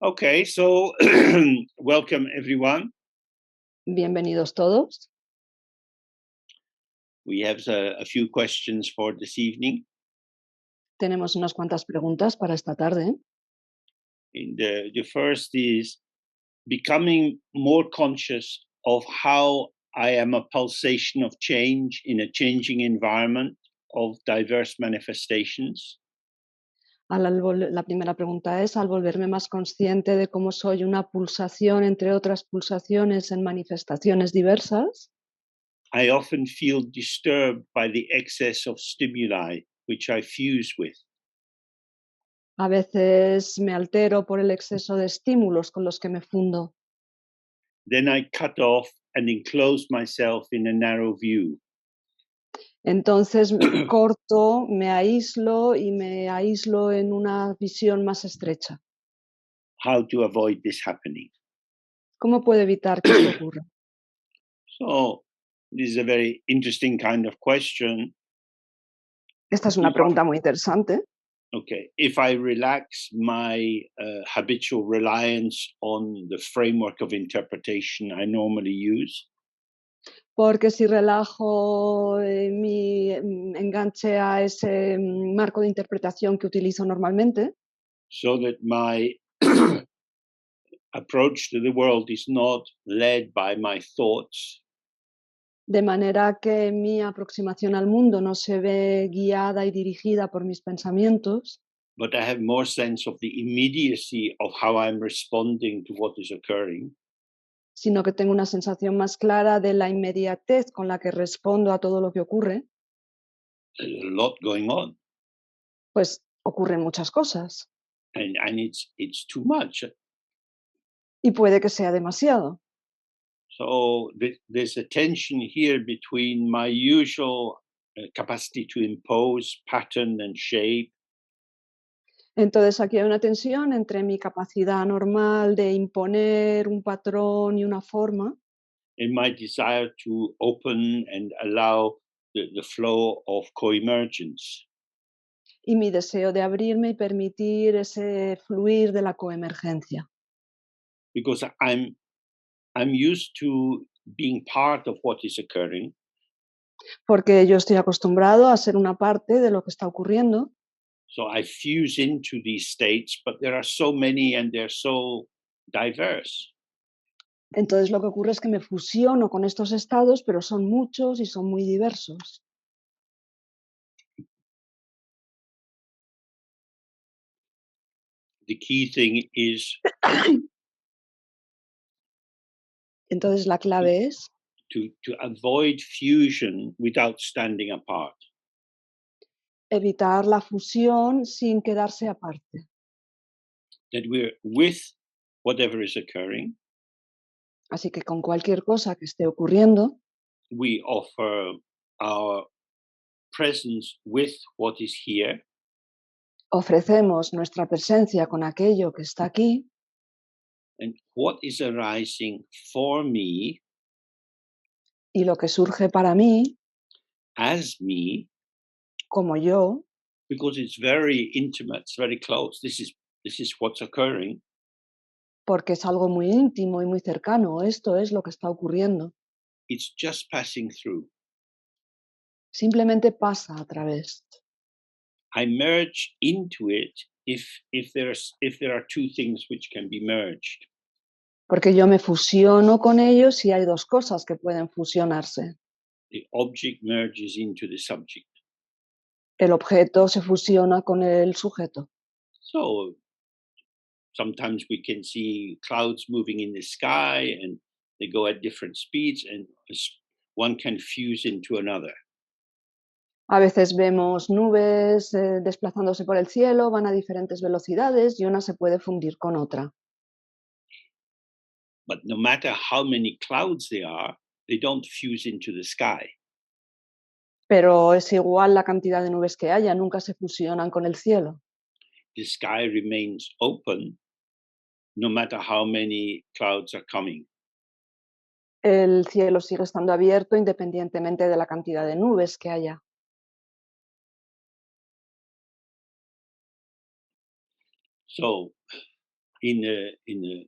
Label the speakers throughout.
Speaker 1: Okay, so welcome everyone.
Speaker 2: Bienvenidos todos.
Speaker 1: We have a few questions for this evening.
Speaker 2: Tenemos unas cuantas preguntas para esta tarde.
Speaker 1: And the first is becoming more conscious of how I am a pulsation of change in a changing environment of diverse manifestations.
Speaker 2: La primera pregunta es, al volverme más consciente de cómo soy una pulsación entre otras pulsaciones en manifestaciones diversas,
Speaker 1: I often feel disturbed by the excess of stimuli which I fuse with.
Speaker 2: a veces me altero por el exceso de estímulos con los que me fundo.
Speaker 1: Then I cut off and enclose myself in a narrow view.
Speaker 2: Entonces corto, me aíslo y me aíslo en una visión más estrecha.
Speaker 1: How to avoid this happening?
Speaker 2: ¿Cómo puedo evitar que esto ocurra?
Speaker 1: So this is a very interesting kind of question.
Speaker 2: Esta es una pregunta muy interesante.
Speaker 1: Okay, if I relax my habitual reliance on the framework of interpretation I normally use,
Speaker 2: Porque si relajo mi enganche a ese marco de interpretación que utilizo normalmente,
Speaker 1: so that my approach to the world is not led by my thoughts,
Speaker 2: de manera que mi aproximación al mundo no se ve guiada y dirigida por mis pensamientos,
Speaker 1: but I have more sense of the immediacy of how I'm responding to what is occurring,
Speaker 2: sino que tengo una sensación más clara de la inmediatez con la que respondo a todo lo que ocurre,
Speaker 1: there's a lot going on,
Speaker 2: pues ocurren muchas cosas
Speaker 1: and it's too much.
Speaker 2: y puede que sea demasiado.
Speaker 1: So there's a tension here between my usual capacity to impose pattern and shape
Speaker 2: Entonces aquí hay una tensión entre mi capacidad normal de imponer un patrón y una forma
Speaker 1: and my desire to open and allow the flow of coemergence.
Speaker 2: y mi deseo de abrirme y permitir ese fluir de la coemergencia.
Speaker 1: Because I'm used to being part of what is occurring,
Speaker 2: Porque yo estoy acostumbrado a ser una parte de lo que está ocurriendo,
Speaker 1: so I fuse into these states, but there are so many and they're so diverse.
Speaker 2: entonces lo que ocurre es que me fusiono con estos estados, pero son muchos y son muy diversos.
Speaker 1: The key thing is
Speaker 2: Entonces la clave es
Speaker 1: to avoid fusion without standing apart.
Speaker 2: evitar la fusión sin quedarse aparte.
Speaker 1: That we're with whatever is occurring,
Speaker 2: Así que con cualquier cosa que esté ocurriendo,
Speaker 1: we offer our presence with what is here,
Speaker 2: ofrecemos nuestra presencia con aquello que está aquí
Speaker 1: and what is arising for me
Speaker 2: y lo que surge para mí,
Speaker 1: as me,
Speaker 2: como yo,
Speaker 1: because it's very intimate, it's very close. This is what's occurring.
Speaker 2: porque es algo muy íntimo y muy cercano. Esto es lo que está ocurriendo.
Speaker 1: It's just passing through.
Speaker 2: Simplemente pasa a través.
Speaker 1: I merge into it if there are two things which can be merged.
Speaker 2: Porque yo me fusiono con ellos y hay dos cosas que pueden fusionarse.
Speaker 1: The object merges into the subject.
Speaker 2: El objeto se fusiona con el sujeto.
Speaker 1: So sometimes we can see clouds moving in the sky and they go at different speeds and one can fuse into another.
Speaker 2: A veces vemos nubes desplazándose por el cielo, van a diferentes velocidades y una se puede fundir con otra.
Speaker 1: But no matter how many clouds there are, they don't fuse into the sky.
Speaker 2: Pero es igual la cantidad de nubes que haya, nunca se fusionan con el cielo.
Speaker 1: The sky remains open no matter how many clouds are coming.
Speaker 2: El cielo sigue estando abierto independientemente de la cantidad de nubes que haya.
Speaker 1: So in the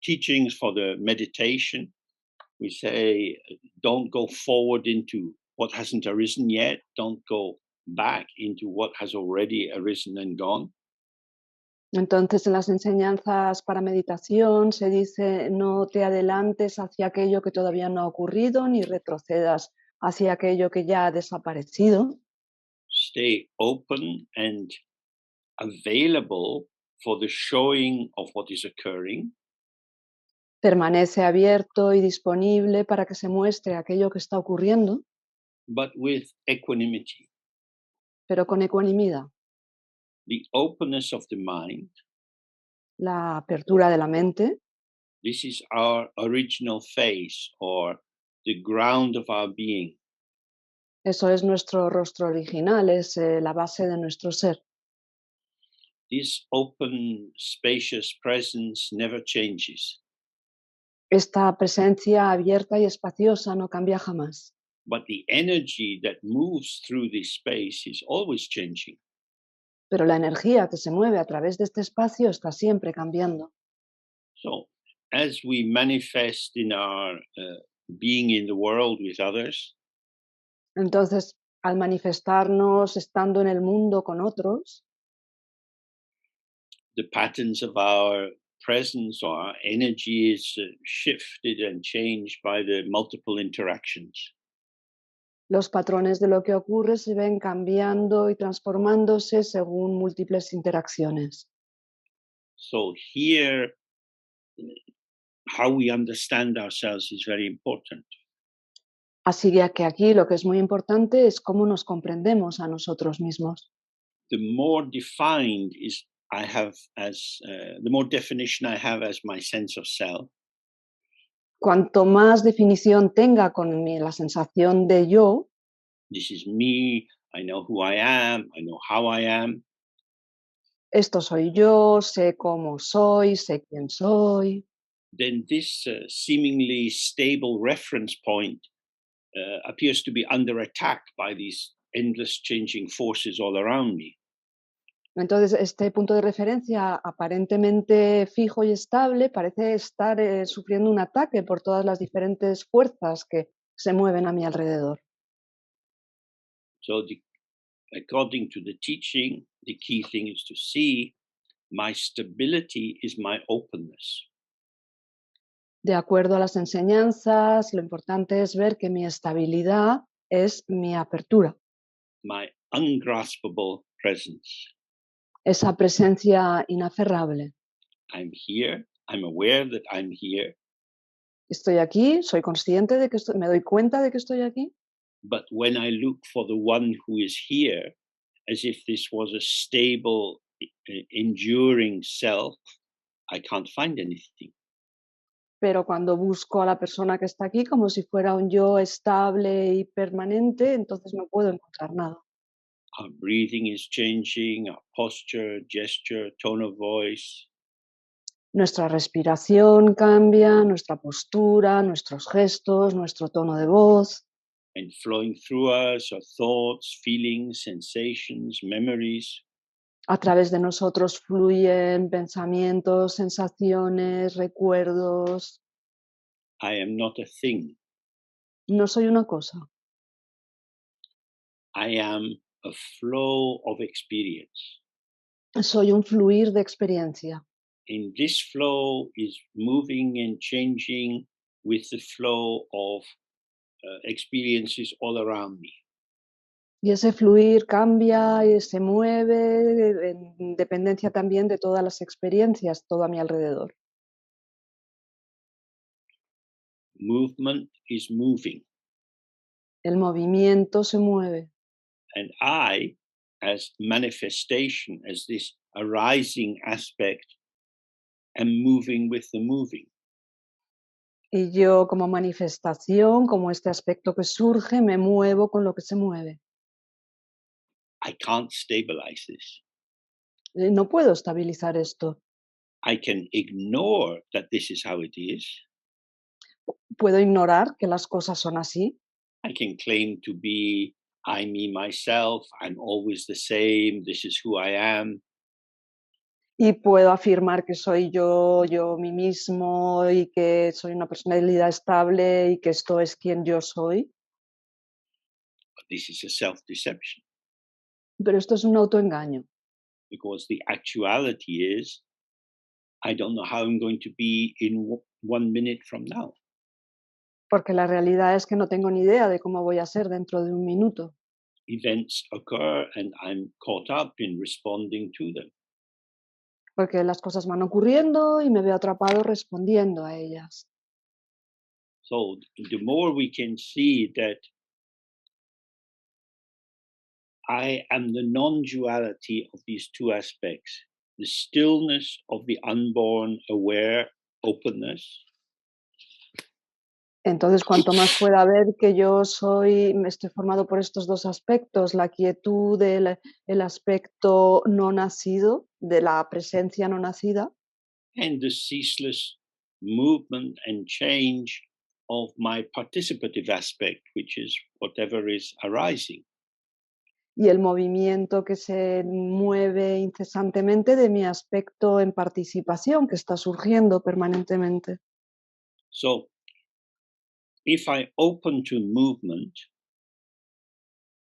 Speaker 1: teachings for the meditation, we say, don't go forward into what hasn't arisen yet. Don't go back into what has already arisen and gone.
Speaker 2: Entonces, en las enseñanzas para meditación se dice, no te adelantes hacia aquello que todavía no ha ocurrido, ni retrocedas hacia aquello que ya ha desaparecido.
Speaker 1: Stay open and available for the showing of what is occurring,
Speaker 2: Permanece abierto y disponible para que se muestre aquello que está ocurriendo,
Speaker 1: but with equanimity.
Speaker 2: pero con ecuanimidad.
Speaker 1: The openness of the mind,
Speaker 2: La apertura de la mente,
Speaker 1: this is our original face or the ground of our being.
Speaker 2: eso es nuestro rostro original, es la base de nuestro ser.
Speaker 1: This open, spacious presence never changes,
Speaker 2: Esta presencia abierta y espaciosa no cambia jamás,
Speaker 1: but the energy that moves through this space is always changing.
Speaker 2: pero la energía que se mueve a través de este espacio está siempre cambiando.
Speaker 1: So, as we manifest in our being in the world with others,
Speaker 2: Entonces, al manifestarnos estando en el mundo con otros,
Speaker 1: the patterns of our presence or our energy is shifted and changed by the multiple interactions.
Speaker 2: los patrones de lo que ocurre se ven cambiando y transformándose según múltiples interacciones.
Speaker 1: So here, how we understand ourselves is very important.
Speaker 2: Así que aquí lo que es muy importante es cómo nos comprendemos a nosotros mismos.
Speaker 1: The more defined is I have as the more definition I have as my sense of self,
Speaker 2: Cuanto más definición tenga con la sensación de yo,
Speaker 1: this is me, I know who I am, I know how I am,
Speaker 2: esto soy yo, sé cómo soy, sé quién soy,
Speaker 1: then this seemingly stable reference point appears to be under attack by these endless changing forces all around me.
Speaker 2: entonces este punto de referencia aparentemente fijo y estable parece estar sufriendo un ataque por todas las diferentes fuerzas que se mueven a mi alrededor.
Speaker 1: So, according to the teaching, the key thing is to see my stability is my openness.
Speaker 2: De acuerdo a las enseñanzas, lo importante es ver que mi estabilidad es mi apertura,
Speaker 1: My ungraspable presence.
Speaker 2: esa presencia inaferrable.
Speaker 1: I'm here. I'm aware that I'm here.
Speaker 2: Estoy aquí, soy consciente de que me doy cuenta de que estoy aquí,
Speaker 1: But when I look for the one who is here, as if this was a stable, enduring self, I can't find anything.
Speaker 2: pero cuando busco a la persona que está aquí como si fuera un yo estable y permanente, entonces no puedo encontrar nada.
Speaker 1: Our breathing is changing, our posture, gesture, tone of voice.
Speaker 2: Nuestra respiración cambia, nuestra postura, nuestros gestos, nuestro tono de voz.
Speaker 1: And flowing through us are thoughts, feelings, sensations, memories.
Speaker 2: A través de nosotros fluyen pensamientos, sensaciones, recuerdos.
Speaker 1: I am not a thing.
Speaker 2: No soy una cosa,
Speaker 1: I am a flow of experience.
Speaker 2: soy un fluir de experiencia.
Speaker 1: And this flow is moving and changing with the flow of experiences all around me.
Speaker 2: Y ese fluir cambia y se mueve en dependencia también de todas las experiencias, todo a mi alrededor.
Speaker 1: Movement is moving.
Speaker 2: El movimiento se mueve.
Speaker 1: And I, as manifestation, as this arising aspect, am moving with the moving.
Speaker 2: Y yo como manifestación, como este aspecto que surge, me muevo con lo que se mueve.
Speaker 1: I can't stabilize this.
Speaker 2: No puedo estabilizar esto.
Speaker 1: I can ignore that this is how it is.
Speaker 2: Puedo ignorar que las cosas son así.
Speaker 1: I can claim to be I, me, myself. I'm always the same. This is who I am.
Speaker 2: Y puedo afirmar que soy yo mí mismo y que soy una personalidad estable y que esto es quien yo soy.
Speaker 1: But this is a self-deception
Speaker 2: Pero esto es un autoengaño,
Speaker 1: because the actuality is I don't know how I'm going to be in 1 minute from now.
Speaker 2: porque la realidad es que no tengo ni idea de cómo voy a ser dentro de un minuto,
Speaker 1: Events occur and I'm caught up in responding to them.
Speaker 2: porque las cosas van ocurriendo y me veo atrapado respondiendo a ellas.
Speaker 1: So the more we can see that I am the non-duality of these two aspects, the stillness of the unborn aware openness,
Speaker 2: Entonces, cuanto más pueda ver que yo estoy formado por estos dos aspectos, la quietud el aspecto no nacido, de la presencia no nacida,
Speaker 1: and the ceaseless movement and change of my participative aspect, which is whatever is arising.
Speaker 2: y el movimiento que se mueve incesantemente de mi aspecto en participación, que está surgiendo permanentemente.
Speaker 1: So if I open to movement,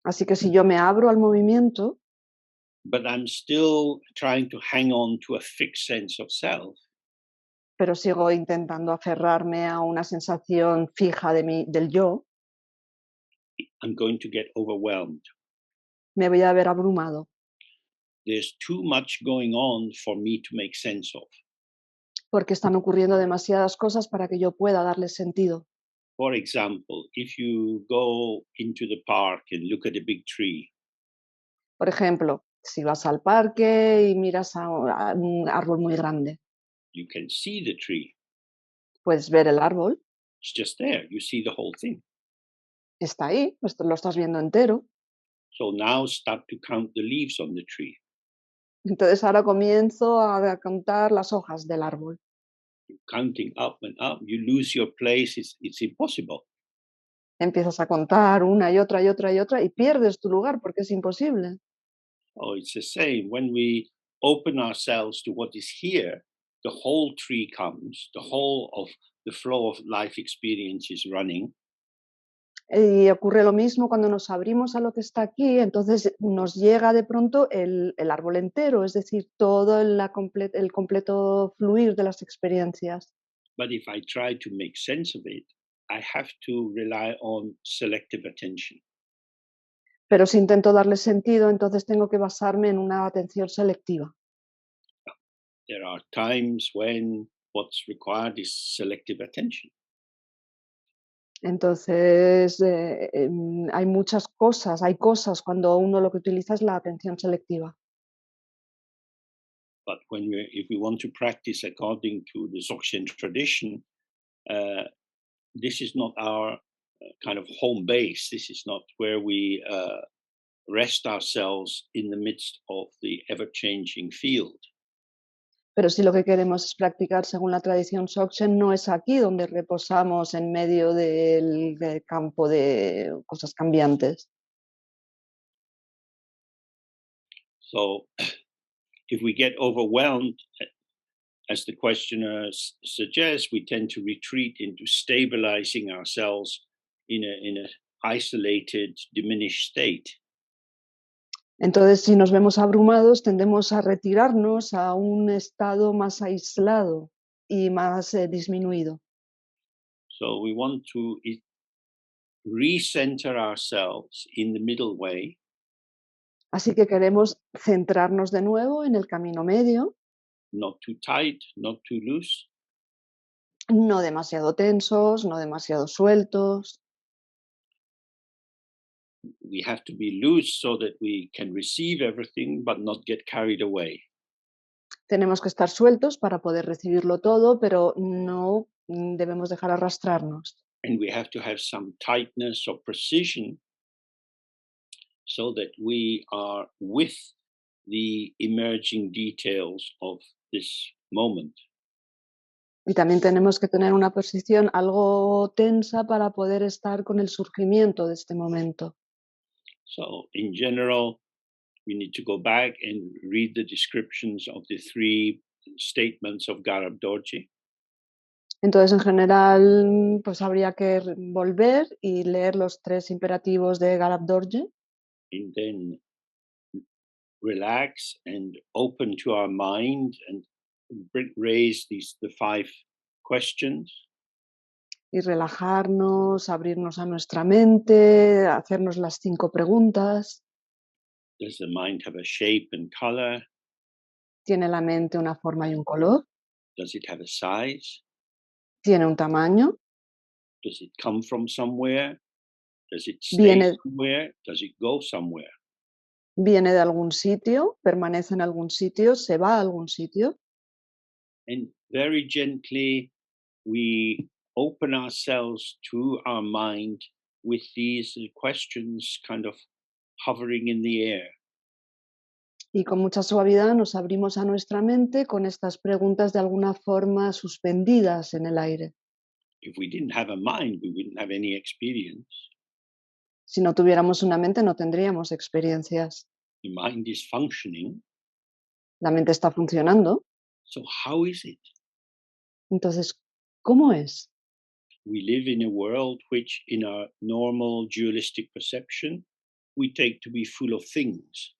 Speaker 2: Así que si yo me abro al movimiento,
Speaker 1: but I'm still trying to hang on to a fixed sense of self,
Speaker 2: pero sigo intentando aferrarme a una sensación fija del yo,
Speaker 1: I'm going to get overwhelmed.
Speaker 2: me voy a ver abrumado,
Speaker 1: There's too much going on for me to make sense of.
Speaker 2: porque están ocurriendo demasiadas cosas para que yo pueda darle sentido.
Speaker 1: For example, if you go into the park and look at a big tree,
Speaker 2: Por ejemplo, si vas al parque y miras a un árbol muy grande,
Speaker 1: you can see the tree.
Speaker 2: puedes ver el árbol,
Speaker 1: It's just there. You see the whole thing.
Speaker 2: está ahí, lo estás viendo entero.
Speaker 1: So now start to count the leaves on the tree.
Speaker 2: Entonces ahora comienzo a contar las hojas del árbol.
Speaker 1: Counting up and up, you lose your place. It's impossible.
Speaker 2: Empiezas a contar una y otra y otra y otra y pierdes tu lugar porque es imposible.
Speaker 1: Oh, it's the same. When we open ourselves to what is here, the whole tree comes, the whole of the flow of life experience is running.
Speaker 2: Y ocurre lo mismo cuando nos abrimos a lo que está aquí, entonces nos llega de pronto el árbol entero, es decir, todo el completo fluir de las experiencias.
Speaker 1: But if I try to make sense of it, I have to rely on selective attention.
Speaker 2: Pero si intento darle sentido, entonces tengo que basarme en una atención selectiva.
Speaker 1: There are times when what's required is selective attention.
Speaker 2: Entonces, hay muchas cosas, hay cosas cuando uno lo que utiliza es la atención selectiva.
Speaker 1: But if we want to practice according to the Dzogchen tradition, uh, this is not our kind of home base. This is not where we rest ourselves in the midst of the ever-changing field.
Speaker 2: Pero si lo que queremos es practicar según la tradición Dzogchen, no es aquí donde reposamos en medio del campo de cosas cambiantes.
Speaker 1: So if we get overwhelmed, as the questioner suggests, we tend to retreat into stabilizing ourselves in a isolated, diminished state.
Speaker 2: Entonces, si nos vemos abrumados, tendemos a retirarnos a un estado más aislado y más disminuido.
Speaker 1: So we want to recenter ourselves in the middle way,
Speaker 2: Así que queremos centrarnos de nuevo en el camino medio,
Speaker 1: not too tight, not too loose,
Speaker 2: no demasiado tensos, no demasiado sueltos.
Speaker 1: we have to be loose so that we can receive everything but not get carried away.
Speaker 2: Tenemos que estar sueltos para poder recibirlo todo, pero no debemos dejar arrastrarnos.
Speaker 1: And we have to have some tightness or precision so that we are with the emerging details of this moment.
Speaker 2: Y también tenemos que tener una posición algo tensa para poder estar con el surgimiento de este momento.
Speaker 1: So, in general, we need to go back and read the descriptions of the three statements of Garab Dorje.
Speaker 2: Entonces, en general, pues habría que volver y leer los 3 imperativos de Galab Dorje
Speaker 1: And then relax and open to our mind and raise the 5 questions.
Speaker 2: y relajarnos, abrirnos a nuestra mente, hacernos las 5 preguntas.
Speaker 1: Does the mind have a shape and color?
Speaker 2: ¿Tiene la mente una forma y un color?
Speaker 1: Does it have a size?
Speaker 2: ¿Tiene un tamaño?
Speaker 1: Does it come from somewhere? Does it stay
Speaker 2: ¿Viene,
Speaker 1: somewhere? Does it go somewhere?
Speaker 2: viene de algún sitio? ¿Permanece en algún sitio? ¿Se va a algún sitio?
Speaker 1: And very gently, we open ourselves to our mind with these questions kind of hovering in the air.
Speaker 2: Y con mucha suavidad nos abrimos a nuestra mente con estas preguntas de alguna forma suspendidas en el aire.
Speaker 1: If we didn't have a mind, we wouldn't have any experience.
Speaker 2: Si no tuviéramos una mente no tendríamos experiencias.
Speaker 1: The mind is functioning.
Speaker 2: La mente está funcionando.
Speaker 1: So, how is it?
Speaker 2: Entonces, ¿cómo es?
Speaker 1: We live in a world which, in our normal dualistic perception, we take to be full of things.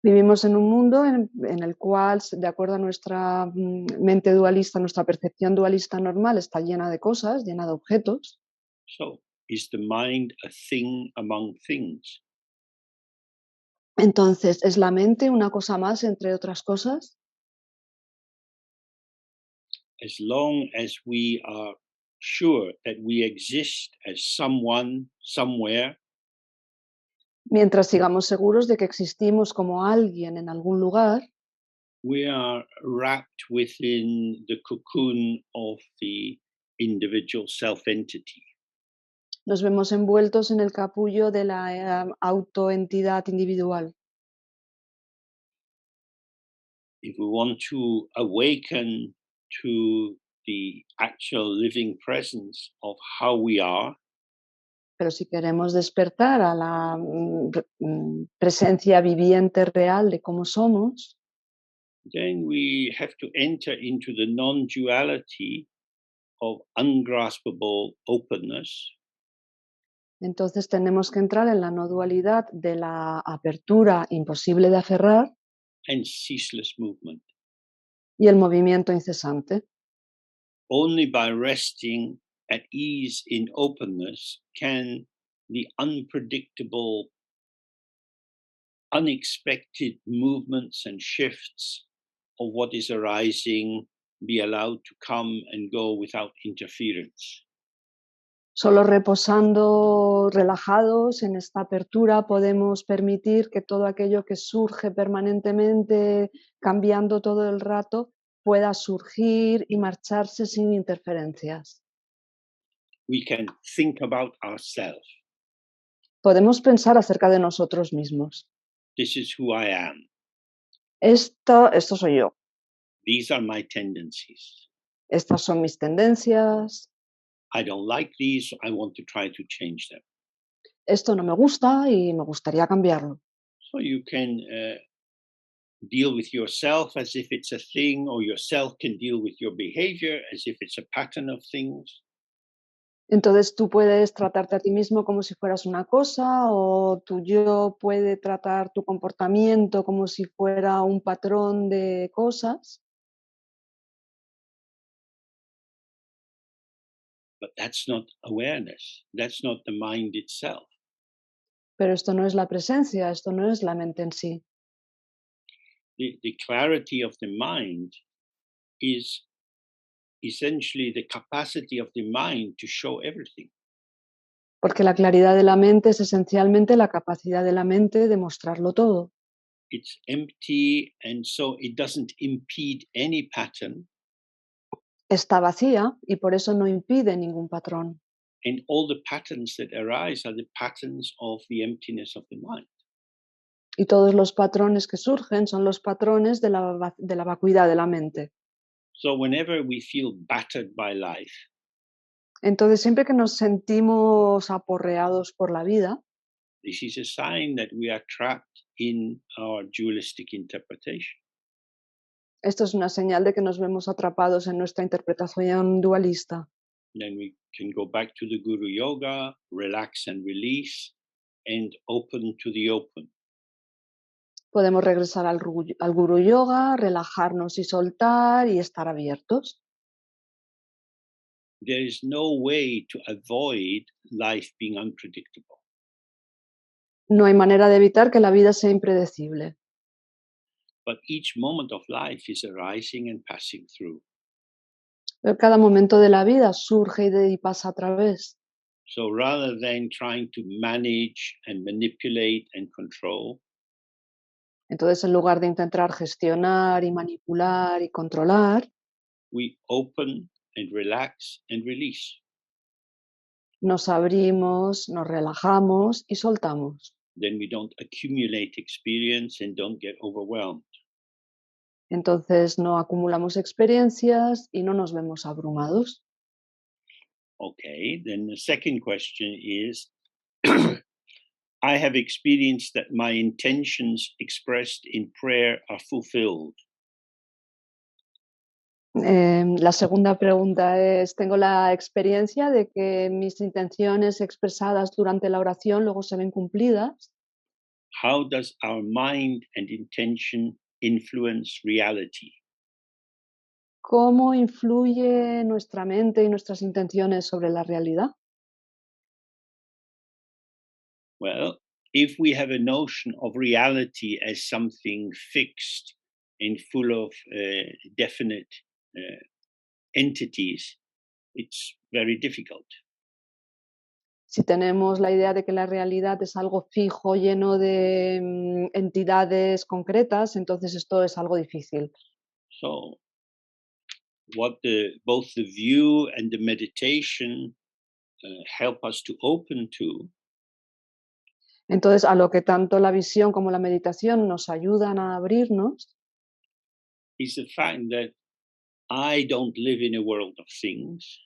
Speaker 2: Vivimos en un mundo en el cual, de acuerdo a nuestra mente dualista, nuestra percepción dualista normal está llena de cosas, llena de objetos.
Speaker 1: So, is the mind a thing among things?
Speaker 2: Entonces, ¿es la mente una cosa más entre otras cosas?
Speaker 1: As long as we are sure that we exist as someone, somewhere,
Speaker 2: Mientras sigamos seguros de que existimos como alguien en algún lugar,
Speaker 1: we are wrapped within the cocoon of the individual self entity.
Speaker 2: nos vemos envueltos en el capullo de la autoentidad individual.
Speaker 1: If we want to awaken to the actual living presence of how we are,
Speaker 2: Pero si queremos despertar a la presencia viviente real de cómo somos,
Speaker 1: then we have to enter into the non duality of ungraspable openness
Speaker 2: entonces tenemos que entrar en la no dualidad de la apertura imposible de aferrar
Speaker 1: and ceaseless movement.
Speaker 2: y el movimiento incesante.
Speaker 1: Only by resting at ease in openness can the unpredictable, unexpected movements and shifts of what is arising be allowed to come and go without interference.
Speaker 2: Solo reposando, relajados en esta apertura, podemos permitir que todo aquello que surge permanentemente, cambiando todo el rato, pueda surgir y marcharse sin interferencias.
Speaker 1: We can think about ourselves.
Speaker 2: Podemos pensar acerca de nosotros mismos.
Speaker 1: This is who I am.
Speaker 2: Esto soy yo.
Speaker 1: These are my tendencies.
Speaker 2: Estas son mis tendencias.
Speaker 1: I don't like these. I want to try to change them.
Speaker 2: Esto no me gusta y me gustaría cambiarlo.
Speaker 1: So you can deal with yourself as if it's a thing, or yourself can deal with your behavior as if it's a pattern of things.
Speaker 2: Entonces tú puedes tratarte a ti mismo como si fueras una cosa, o tu yo puede tratar tu comportamiento como si fuera un patrón de cosas.
Speaker 1: But that's not awareness. That's not the mind itself.
Speaker 2: Pero esto no es la presencia, esto no es la mente en sí.
Speaker 1: The clarity of the mind is essentially the capacity of the mind to show everything.
Speaker 2: Porque la claridad de la mente es esencialmente la capacidad de la mente de mostrarlo todo.
Speaker 1: It's empty, and so it doesn't impede any pattern.
Speaker 2: Está vacía y por eso no impide ningún patrón.
Speaker 1: And all the patterns that arise are the patterns of the emptiness of the mind.
Speaker 2: Y todos los patrones que surgen son los patrones de la vacuidad de la mente.
Speaker 1: So whenever we feel battered by life,
Speaker 2: Entonces, siempre que nos sentimos aporreados por la vida,
Speaker 1: this is a sign that we are trapped in our dualistic interpretation.
Speaker 2: Esto es una señal de que nos vemos atrapados en nuestra interpretación dualista.
Speaker 1: Then we can go back to the Guru Yoga, relax and release, and open to the open.
Speaker 2: Podemos regresar al Guru Yoga, relajarnos y soltar y estar abiertos.
Speaker 1: There is no way to avoid life being unpredictable.
Speaker 2: No hay manera de evitar que la vida sea impredecible,
Speaker 1: But each moment of life is arising and passing through.
Speaker 2: pero cada momento de la vida surge y pasa a través.
Speaker 1: So rather than trying to manage and manipulate and control,
Speaker 2: Entonces, en lugar de intentar gestionar y manipular y controlar,
Speaker 1: we open and relax and release.
Speaker 2: nos abrimos, nos relajamos y soltamos.
Speaker 1: Then we don't accumulate experience and don't get overwhelmed.
Speaker 2: Entonces, no acumulamos experiencias y no nos vemos abrumados.
Speaker 1: Okay, then the second question is I have experienced that my intentions expressed in prayer are fulfilled.
Speaker 2: La segunda pregunta es, tengo la experiencia de que mis intenciones expresadas durante la oración luego se ven cumplidas.
Speaker 1: How does our mind and intention influence reality?
Speaker 2: ¿Cómo influye nuestra mente y nuestras intenciones sobre la realidad?
Speaker 1: Well, if we have a notion of reality as something fixed and full of definite entities, it's very difficult.
Speaker 2: Si tenemos la idea de que la realidad es algo fijo, lleno de entidades concretas, entonces esto es algo difícil.
Speaker 1: So, what both the view and the meditation help us to open to
Speaker 2: Entonces, a lo que tanto la visión como la meditación nos ayudan a abrirnos,
Speaker 1: is the fact that I don't live in a world of things.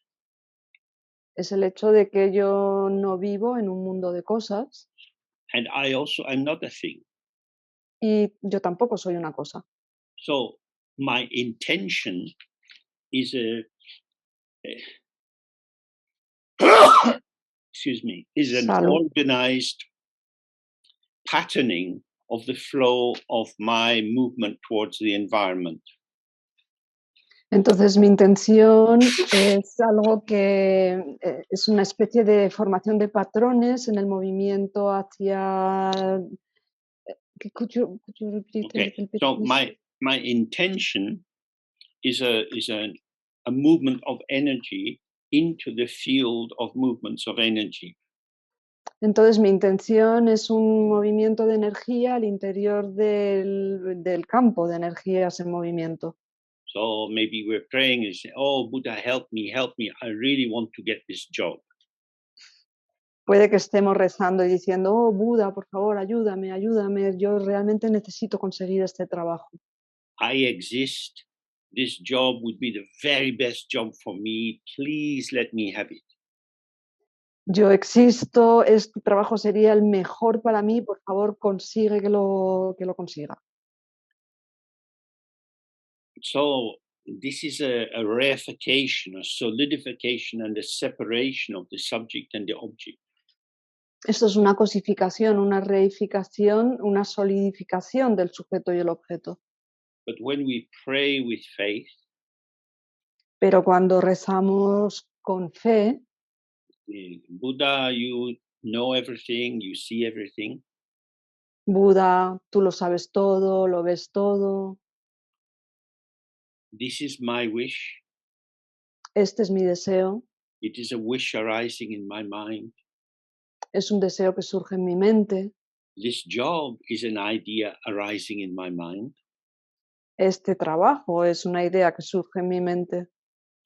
Speaker 2: es el hecho de que yo no vivo en un mundo de cosas
Speaker 1: And I also am not a thing.
Speaker 2: y yo tampoco soy una cosa.
Speaker 1: So my intention is excuse me, is an
Speaker 2: Salud.
Speaker 1: organized patterning of the flow of my movement towards the environment.
Speaker 2: Entonces, mi intención es algo que es una especie de formación de patrones en el movimiento hacia... Could you repeat a
Speaker 1: Okay,
Speaker 2: little bit,
Speaker 1: so
Speaker 2: please?
Speaker 1: my intention is a movement of energy into the field of movements of energy.
Speaker 2: Entonces, mi intención es un movimiento de energía al interior del campo de energías en movimiento.
Speaker 1: So maybe we're praying and say, "Oh, Buddha, help me, help me. I really want to get this job."
Speaker 2: Puede que estemos rezando y diciendo, oh Buda, por favor, ayúdame, ayúdame, yo realmente necesito conseguir este trabajo.
Speaker 1: I exist. This job would be the very best job for me. Please let me have it.
Speaker 2: Yo existo, este trabajo sería el mejor para mí, por favor, consigue que lo consiga.
Speaker 1: So this is a reification, a solidification, and a separation of the subject and the object.
Speaker 2: Esto es una cosificación, una reificación, una solidificación del sujeto y el objeto.
Speaker 1: But when we pray with faith,
Speaker 2: Pero cuando rezamos con fe,
Speaker 1: Buddha, you know everything, you see everything.
Speaker 2: Buda, tú lo sabes todo, lo ves todo,
Speaker 1: This is my wish.
Speaker 2: este es mi deseo,
Speaker 1: It is a wish arising in my mind.
Speaker 2: es un deseo que surge en mi mente,
Speaker 1: This job is an idea arising in my mind.
Speaker 2: este trabajo es una idea que surge en mi mente.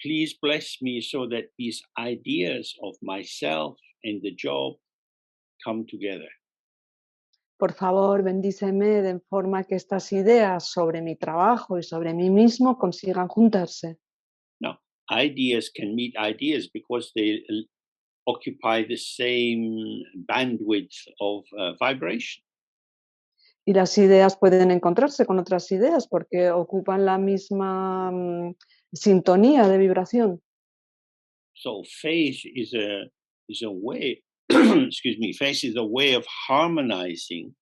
Speaker 1: Please bless me so that these ideas of myself and the job come together.
Speaker 2: Por favor, bendíceme de forma que estas ideas sobre mi trabajo y sobre mí mismo consigan juntarse.
Speaker 1: Now, ideas can meet ideas because occupy the same bandwidth of vibration.
Speaker 2: Y las ideas pueden encontrarse con otras ideas porque ocupan la misma sintonía de vibración.
Speaker 1: So faith is a way, excuse me, faith is a way of harmonizing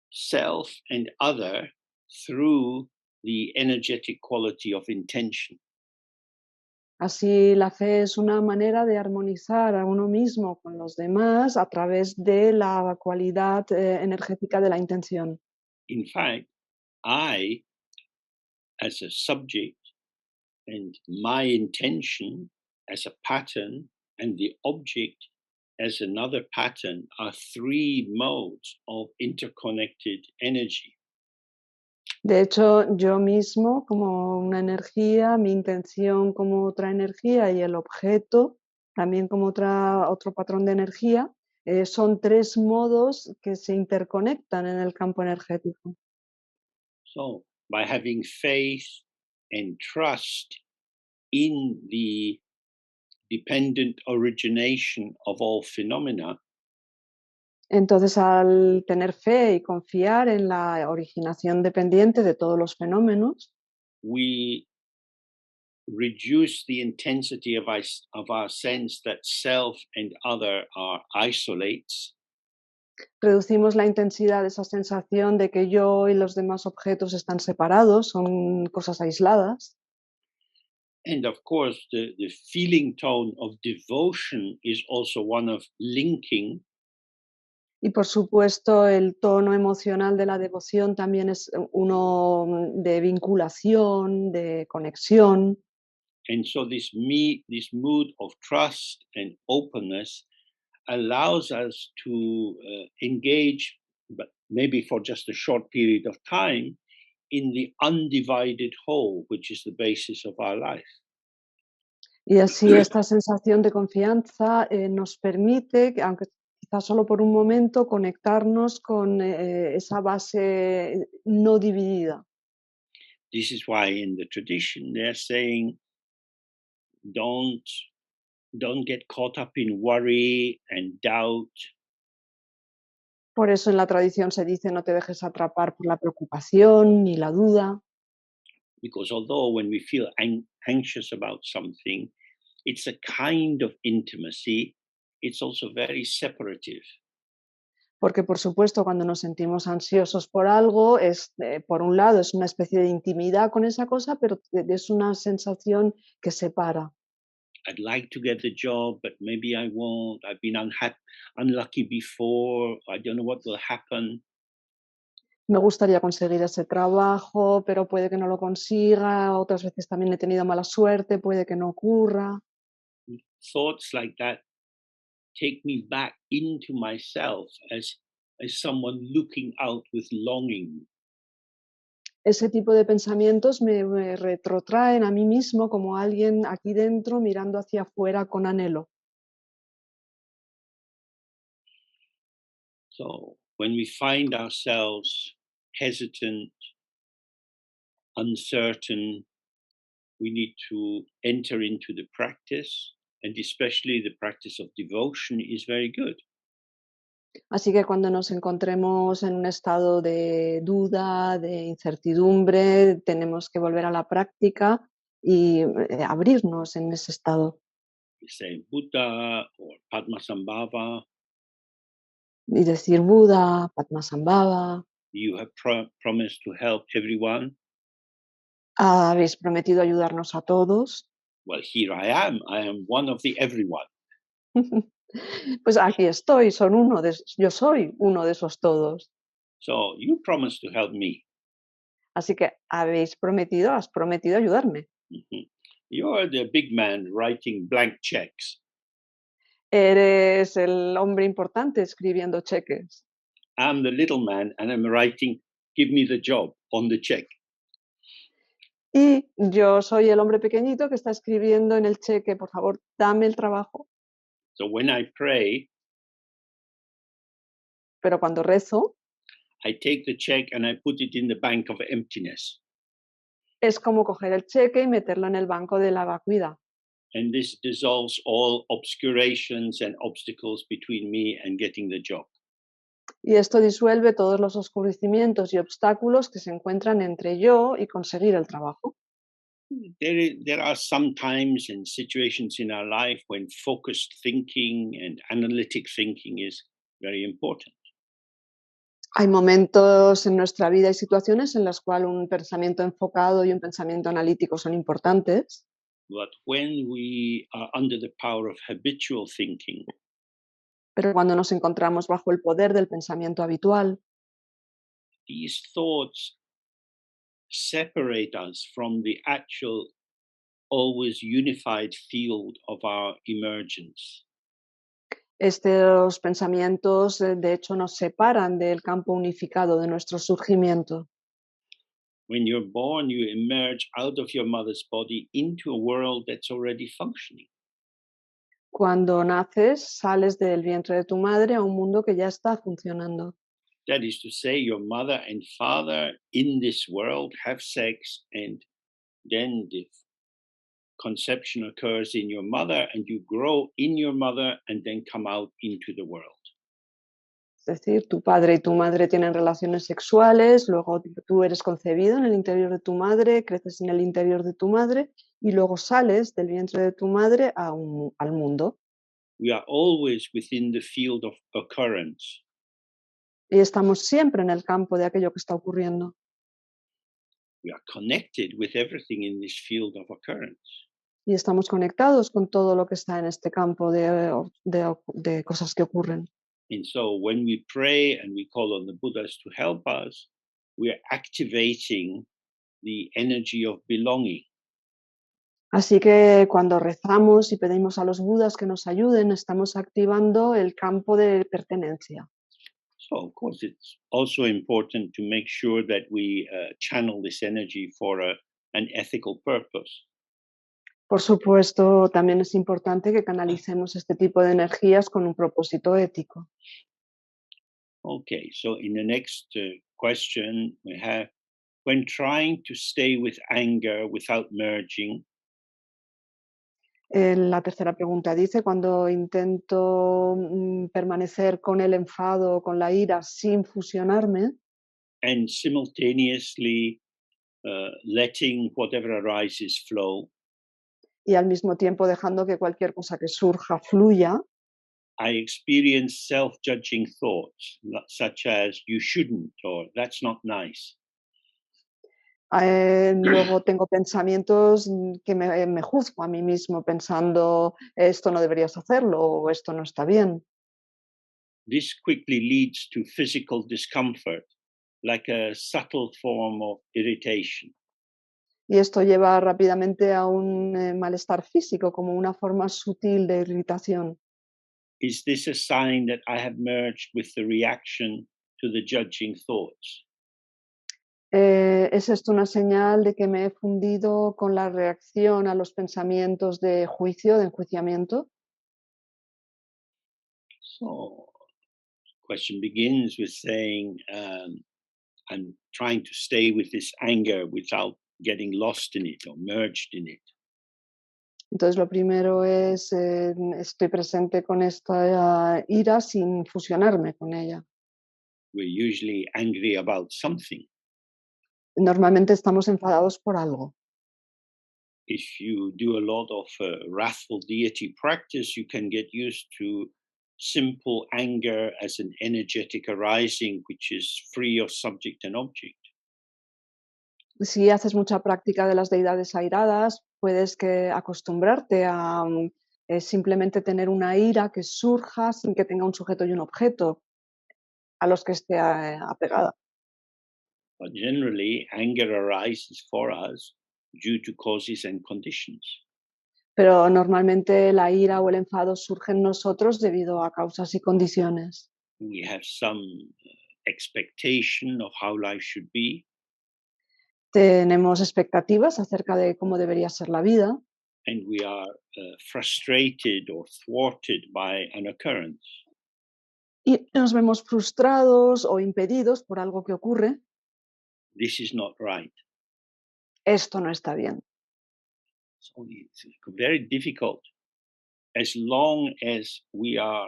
Speaker 1: self and other through the energetic quality of intention.
Speaker 2: Así, la fe es una manera de armonizar a uno mismo con los demás a través de la cualidad energética de la intención.
Speaker 1: In fact, I, as a subject, and my intention as a pattern, and the object as another pattern are three modes of interconnected energy.
Speaker 2: De hecho, yo mismo como una energía, mi intención como otra energía y el objeto también como otro patrón de energía, son tres modos que se interconectan en el campo energético.
Speaker 1: So, by having faith and trust in the dependent origination of all phenomena,
Speaker 2: Entonces, al tener fe y confiar en la originación dependiente de todos los fenómenos,
Speaker 1: we reduce the intensity of our sense that self and other are isolates,
Speaker 2: reducimos la intensidad de esa sensación de que yo y los demás objetos están separados, son cosas aisladas.
Speaker 1: and of course the feeling tone of devotion is also one of linking
Speaker 2: Y por supuesto, el tono emocional de la devoción también es uno de vinculación, de conexión.
Speaker 1: and so this mood of trust and openness allows us to engage, but maybe for just a short period of time, in the undivided whole, which is the basis of our life.
Speaker 2: Y así esta sensación de confianza nos permite, aunque quizás solo por un momento, conectarnos con esa base no dividida.
Speaker 1: This is why in the tradition they're saying, don't don't get caught up in worry and doubt.
Speaker 2: Por eso en la tradición se dice no te dejes atrapar por la preocupación ni la duda,
Speaker 1: Because although when we feel anxious about something, it's a kind of intimacy, it's also very separative.
Speaker 2: porque por supuesto cuando nos sentimos ansiosos por algo, por un lado es una especie de intimidad con esa cosa, pero es una sensación que separa.
Speaker 1: I'd like to get the job, but maybe I won't. I've been unlucky before. I don't know what will happen.
Speaker 2: Me gustaría conseguir ese trabajo, pero puede que no lo consiga, otras veces también he tenido mala suerte, puede que no ocurra.
Speaker 1: Thoughts like that take me back into myself as someone looking out with longing.
Speaker 2: Ese tipo de pensamientos me retrotraen a mí mismo como alguien aquí dentro mirando hacia afuera con anhelo.
Speaker 1: So when we find ourselves hesitant, uncertain, we need to enter into the practice, and especially the practice of devotion is very good.
Speaker 2: Así que cuando nos encontremos en un estado de duda, de incertidumbre, tenemos que volver a la práctica y abrirnos en ese estado.
Speaker 1: We say Buddha or Padmasambhava,
Speaker 2: Y decir Buda, Padmasambhava,
Speaker 1: you have promised to help everyone.
Speaker 2: habéis prometido ayudarnos a todos.
Speaker 1: Well, here I am one of the everyone.
Speaker 2: Pues aquí estoy, yo soy uno de esos todos.
Speaker 1: So you promised to help me.
Speaker 2: Así que has prometido ayudarme.
Speaker 1: Mhm. You're the big man writing blank checks.
Speaker 2: Eres el hombre importante escribiendo cheques.
Speaker 1: I'm the little man and I'm writing, give me the job on the check.
Speaker 2: Y yo soy el hombre pequeñito que está escribiendo en el cheque, por favor, dame el trabajo.
Speaker 1: So when I pray,
Speaker 2: Pero cuando rezo,
Speaker 1: I take the check and I put it in the bank of emptiness.
Speaker 2: es como coger el cheque y meterlo en el banco de la vacuidad.
Speaker 1: and this dissolves all obscurations and obstacles between me and getting the job.
Speaker 2: Y esto disuelve todos los oscurecimientos y obstáculos que se encuentran entre yo y conseguir el trabajo.
Speaker 1: There are some times and situations in our life when focused thinking and analytic thinking is very important.
Speaker 2: Hay momentos en nuestra vida y situaciones en las cuales un pensamiento enfocado y un pensamiento analítico son importantes,
Speaker 1: But when we are under the power of habitual thinking,
Speaker 2: pero cuando nos encontramos bajo el poder del pensamiento habitual,
Speaker 1: these thoughts separate us from the actual, always unified field of our emergence.
Speaker 2: estos pensamientos de hecho nos separan del campo unificado de nuestro surgimiento.
Speaker 1: When you're born, you emerge out of your mother's body into a world that's already functioning.
Speaker 2: Cuando naces, sales del vientre de tu madre a un mundo que ya está funcionando.
Speaker 1: That is to say, your mother and father in this world have sex, and then the conception occurs in your mother, and you grow in your mother and then come out into the world.
Speaker 2: Es decir, tu padre y tu madre tienen relaciones sexuales, luego tú eres concebido en el interior de tu madre, creces en el interior de tu madre y luego sales del vientre de tu madre al mundo.
Speaker 1: We are always within the field of occurrence.
Speaker 2: Y estamos siempre en el campo de aquello que está ocurriendo.
Speaker 1: We are connected with everything in this field of occurrence.
Speaker 2: Y estamos conectados con todo lo que está en este campo de cosas que ocurren.
Speaker 1: And so when we pray and we call on the Buddhas to help us, we are activating the energy of belonging.
Speaker 2: Así que cuando rezamos y pedimos a los budas que nos ayuden, estamos activando el campo de pertenencia.
Speaker 1: So, of course, it's also important to make sure that we channel this energy for an ethical purpose.
Speaker 2: Por supuesto, también es importante que canalicemos este tipo de energías con un propósito ético.
Speaker 1: Okay, so in the next question, we have when trying to stay with anger without merging,
Speaker 2: La tercera pregunta dice, cuando intento permanecer con el enfado o con la ira sin fusionarme
Speaker 1: and simultaneously letting whatever arises flow,
Speaker 2: y al mismo tiempo dejando que cualquier cosa que surja fluya,
Speaker 1: I experience self judging thoughts such as you shouldn't or that's not nice.
Speaker 2: luego tengo pensamientos que me juzgo a mí mismo pensando esto no deberías hacerlo o esto no está bien.
Speaker 1: This quickly leads to physical discomfort, like a subtle form of irritation.
Speaker 2: Y esto lleva rápidamente a un malestar físico como una forma sutil de irritación.
Speaker 1: Is this a sign that I have merged with the reaction to the judging thoughts?
Speaker 2: ¿Es esto una señal de que me he fundido con la reacción a los pensamientos de juicio, de enjuiciamiento?
Speaker 1: So, question begins with saying, I'm trying to stay with this anger without getting lost in it or merged in it.
Speaker 2: Entonces, lo primero es, estoy presente con esta ira sin fusionarme con ella.
Speaker 1: We're usually angry about something.
Speaker 2: Normalmente estamos enfadados por algo.
Speaker 1: If you do a lot of wrathful deity practice, you can get used to simple anger as an energetic arising, which is free of subject and object.
Speaker 2: Si haces mucha práctica de las deidades airadas, puedes acostumbrarte a simplemente tener una ira que surja sin que tenga un sujeto y un objeto a los que esté apegada.
Speaker 1: But generally, anger arises for us due to causes and conditions.
Speaker 2: Pero normalmente la ira o el enfado surge en nosotros debido a causas y condiciones.
Speaker 1: We have some expectation of how life should be,
Speaker 2: Tenemos expectativas acerca de cómo debería ser la vida
Speaker 1: and we are frustrated or thwarted by an occurrence.
Speaker 2: y nos vemos frustrados o impedidos por algo que ocurre.
Speaker 1: This is not right.
Speaker 2: Esto no está bien.
Speaker 1: So it's very difficult as long as we are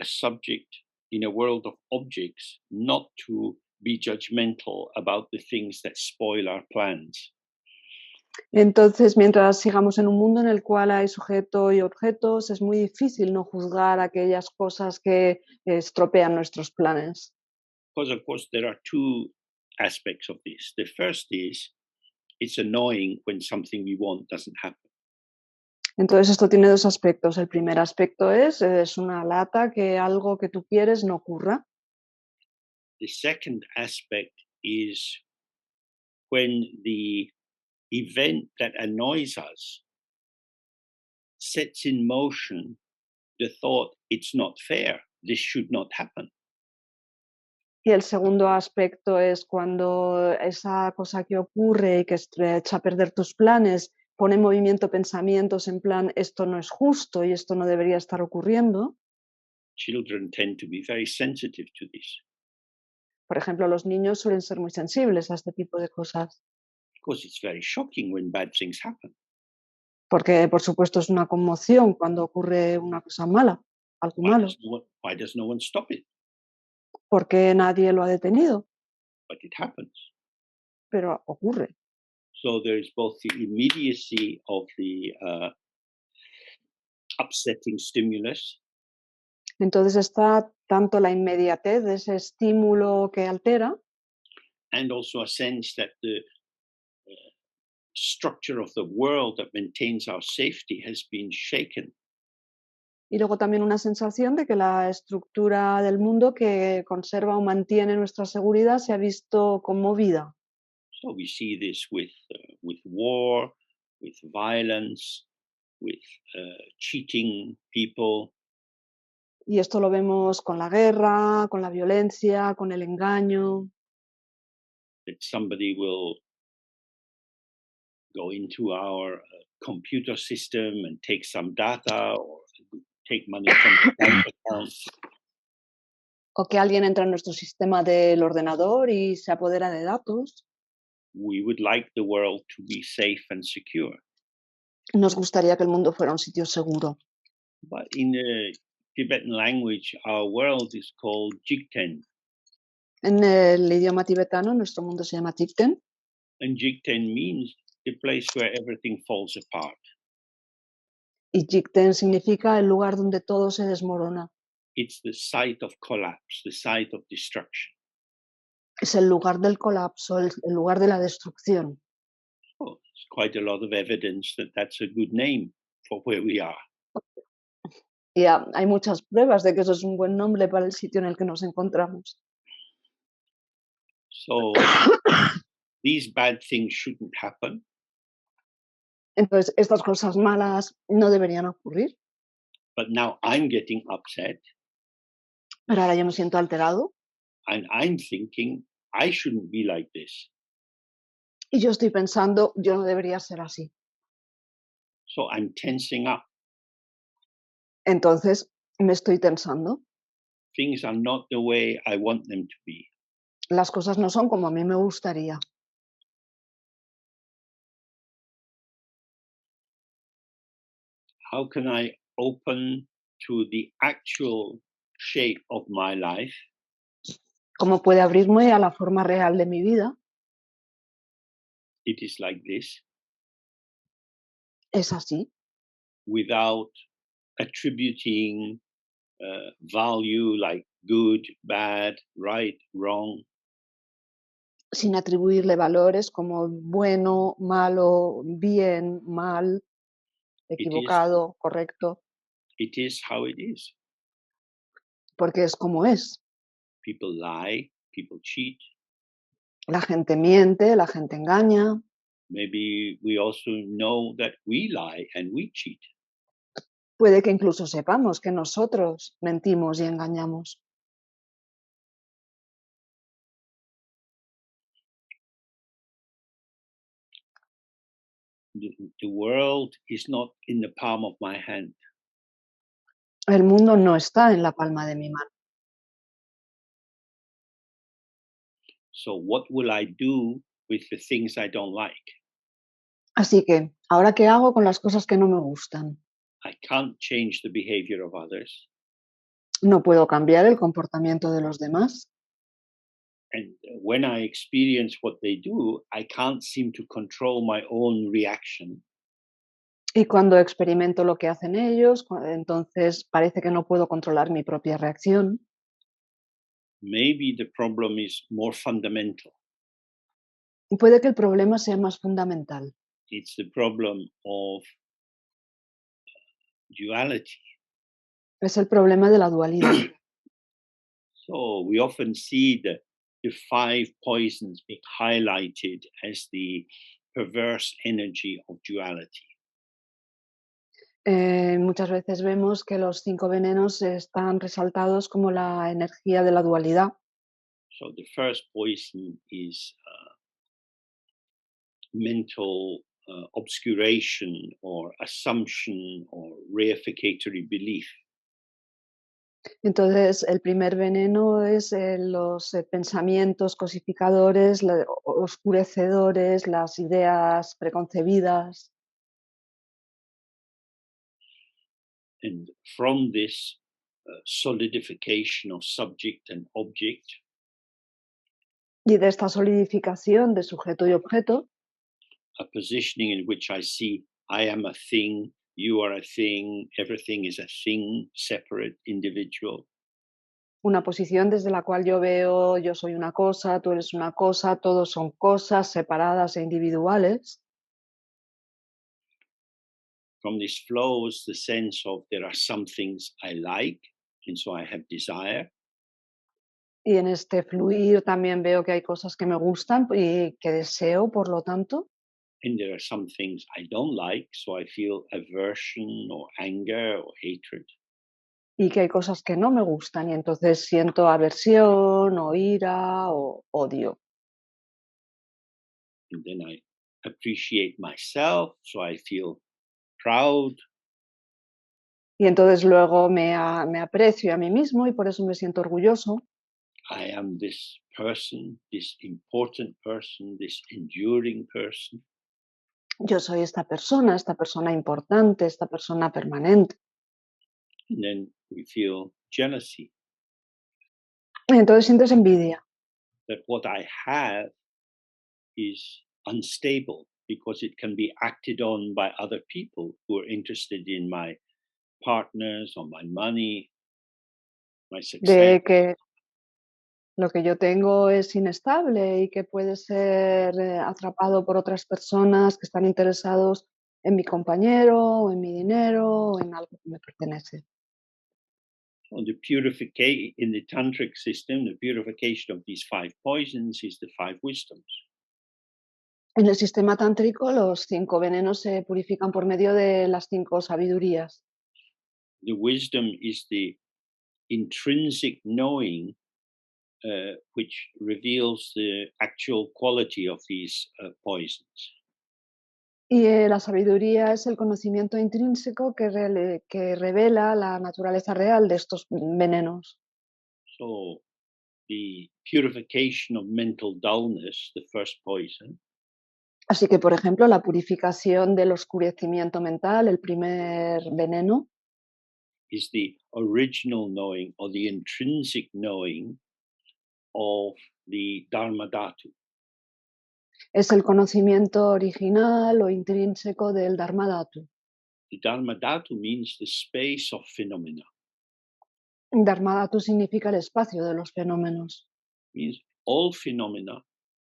Speaker 1: a subject in a world of objects, not to be judgmental about the things that spoil our plans.
Speaker 2: Entonces, mientras sigamos en un mundo en el cual hay sujeto y objetos, es muy difícil no juzgar aquellas cosas que estropean nuestros planes.
Speaker 1: Because, of course, there are two aspects of this. The first is it's annoying when something we want doesn't happen.
Speaker 2: Entonces, esto tiene dos aspectos. El primer aspecto es una lata que algo que tú quieres no ocurra.
Speaker 1: The second aspect is when the event that annoys us sets in motion the thought, it's not fair, this should not happen.
Speaker 2: Y el segundo aspecto es cuando esa cosa que ocurre y que echa a perder tus planes pone en movimiento pensamientos en plan, esto no es justo y esto no debería estar ocurriendo.
Speaker 1: Children tend to be very sensitive to this
Speaker 2: Por ejemplo, los niños suelen ser muy sensibles a este tipo de cosas,
Speaker 1: because it's very shocking when bad things happen.
Speaker 2: porque por supuesto es una conmoción cuando ocurre una cosa mala, algo malo,
Speaker 1: Why does no one stop it?
Speaker 2: porque nadie lo ha detenido,
Speaker 1: But it happens.
Speaker 2: pero ocurre.
Speaker 1: So there is both the immediacy of the upsetting stimulus,
Speaker 2: Entonces está tanto la inmediatez de ese estímulo que altera,
Speaker 1: and also a sense that the structure of the world that maintains our safety has been shaken.
Speaker 2: y luego también una sensación de que la estructura del mundo que conserva o mantiene nuestra seguridad se ha visto conmovida.
Speaker 1: So we see this with war, with violence, with cheating people.
Speaker 2: Y esto lo vemos con la guerra, con la violencia, con el engaño.
Speaker 1: That somebody will go into our computer system and take some data or take money from the bank account.
Speaker 2: O que alguien entra en nuestro sistema del ordenador y se apodera de datos.
Speaker 1: We would like the world to be safe and secure.
Speaker 2: Nos gustaría que el mundo fuera un sitio seguro.
Speaker 1: But in the Tibetan language, our world is called Dzogchen.
Speaker 2: En el idioma tibetano, nuestro mundo se llama Tikten,
Speaker 1: And Dzogchen means the place where everything falls apart.
Speaker 2: y Tikten significa el lugar donde todo se desmorona.
Speaker 1: It's the site of collapse, the site of destruction.
Speaker 2: Es el lugar del colapso, el lugar de la destrucción.
Speaker 1: Oh, there's quite a lot of evidence that that's a good name for where we are.
Speaker 2: Y hay muchas pruebas de que eso es un buen nombre para el sitio en el que nos encontramos.
Speaker 1: So these bad things shouldn't happen,
Speaker 2: Entonces, estas cosas malas no deberían ocurrir,
Speaker 1: but now I'm getting upset
Speaker 2: pero ahora yo me siento alterado
Speaker 1: and I'm thinking I shouldn't be like this.
Speaker 2: y yo estoy pensando, yo no debería ser así.
Speaker 1: So I'm tensing up.
Speaker 2: Entonces, me estoy tensando.
Speaker 1: Things are not the way I want them to be.
Speaker 2: Las cosas no son como a mí me gustaría.
Speaker 1: How can I open to the actual shape of my life
Speaker 2: ¿Cómo puede abrirme a la forma real de mi vida?
Speaker 1: it is like this
Speaker 2: Es así,
Speaker 1: without attributing value like good, bad, right, wrong?
Speaker 2: sin atribuirle valores como bueno, malo, bien, mal,
Speaker 1: It is
Speaker 2: equivocado, correcto,
Speaker 1: it is how it is.
Speaker 2: porque es como es.
Speaker 1: People lie, people cheat.
Speaker 2: La gente miente, la gente engaña.
Speaker 1: Maybe we also know that we lie and we cheat.
Speaker 2: Puede que incluso sepamos que nosotros mentimos y engañamos.
Speaker 1: The world is not in the palm of my hand.
Speaker 2: El mundo no está en la palma de mi mano.
Speaker 1: So what will I do with the things I don't like?
Speaker 2: Así que, ¿Ahora qué hago con las cosas que no me gustan?
Speaker 1: I can't change the behavior of others.
Speaker 2: No puedo cambiar el comportamiento de los demás.
Speaker 1: And when I experience what they do, I can't seem to control my own reaction.
Speaker 2: Y cuando experimento lo que hacen ellos, entonces parece que no puedo controlar mi propia reacción.
Speaker 1: Maybe the problem is more fundamental.
Speaker 2: Y puede que el problema sea más fundamental.
Speaker 1: It's the problem of duality.
Speaker 2: Es el problema de la dualidad.
Speaker 1: So we often see the five poisons being highlighted as the perverse energy of duality.
Speaker 2: Muchas veces vemos que los 5 venenos están resaltados como la energía de la dualidad.
Speaker 1: So the first poison is mental obscuration or assumption or reificatory belief.
Speaker 2: Entonces, el primer veneno es los pensamientos cosificadores, oscurecedores, las ideas preconcebidas.
Speaker 1: And from this solidification of subject and object,
Speaker 2: Y de esta solidificación de sujeto y objeto,
Speaker 1: a positioning in which I see I am a thing, you are a thing, everything is a thing, separate, individual.
Speaker 2: una posición desde la cual yo veo yo soy una cosa, tú eres una cosa, todos son cosas separadas e individuales.
Speaker 1: From this flows the sense of there are some things I like, and so I have desire.
Speaker 2: Y en este fluir también veo que hay cosas que me gustan y que deseo, por lo tanto,
Speaker 1: And there are some things I don't like, so I feel aversion or anger or hatred.
Speaker 2: y que hay cosas que no me gustan y entonces siento aversión o ira o odio.
Speaker 1: And then I appreciate myself, so I feel proud.
Speaker 2: Y entonces luego me aprecio a mí mismo y por eso me siento orgulloso.
Speaker 1: I am this person, this important person, this enduring person.
Speaker 2: Yo soy esta persona importante, esta persona permanente.
Speaker 1: And then we feel jealousy
Speaker 2: Y entonces sientes envidia,
Speaker 1: that what I have is unstable because it can be acted on by other people who are interested in my partners or my money, my success.
Speaker 2: de que lo que yo tengo es inestable y que puede ser atrapado por otras personas que están interesados en mi compañero, o en mi dinero, o en algo que me pertenece.
Speaker 1: So the purification in the tantric system, the purification of these five poisons is the five wisdoms.
Speaker 2: En el sistema tántrico, los 5 venenos se purifican por medio de las 5 sabidurías.
Speaker 1: The wisdom is the intrinsic knowing which reveals the actual quality of these poisons.
Speaker 2: Y la sabiduría es el conocimiento intrínseco que revela la naturaleza real de estos venenos.
Speaker 1: So the purification of mental dullness, the first poison,
Speaker 2: Así que, por ejemplo, la purificación del oscurecimiento mental, el primer veneno,
Speaker 1: is the original knowing or the intrinsic knowing of the Dharma Dhatu.
Speaker 2: es el conocimiento original o intrínseco del Dharmadhatu.
Speaker 1: The Dharma Dhatu means the space of phenomena.
Speaker 2: Dharmadhatu significa el espacio de los fenómenos.
Speaker 1: Means all phenomena,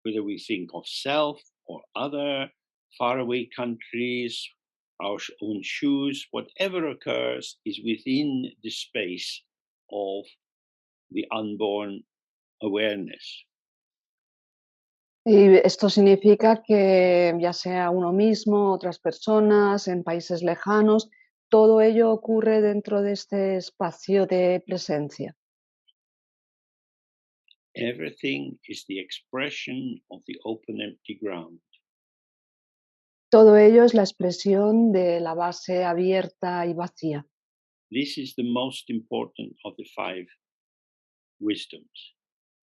Speaker 1: whether we think of self or other, faraway countries, our own shoes, whatever occurs is within the space of the unborn awareness.
Speaker 2: Y esto significa que ya sea uno mismo, otras personas, en países lejanos, todo ello ocurre dentro de este espacio de presencia.
Speaker 1: Everything is the expression of the open empty ground.
Speaker 2: Todo ello es la expresión de la base abierta y vacía.
Speaker 1: This is the most important of the five wisdoms.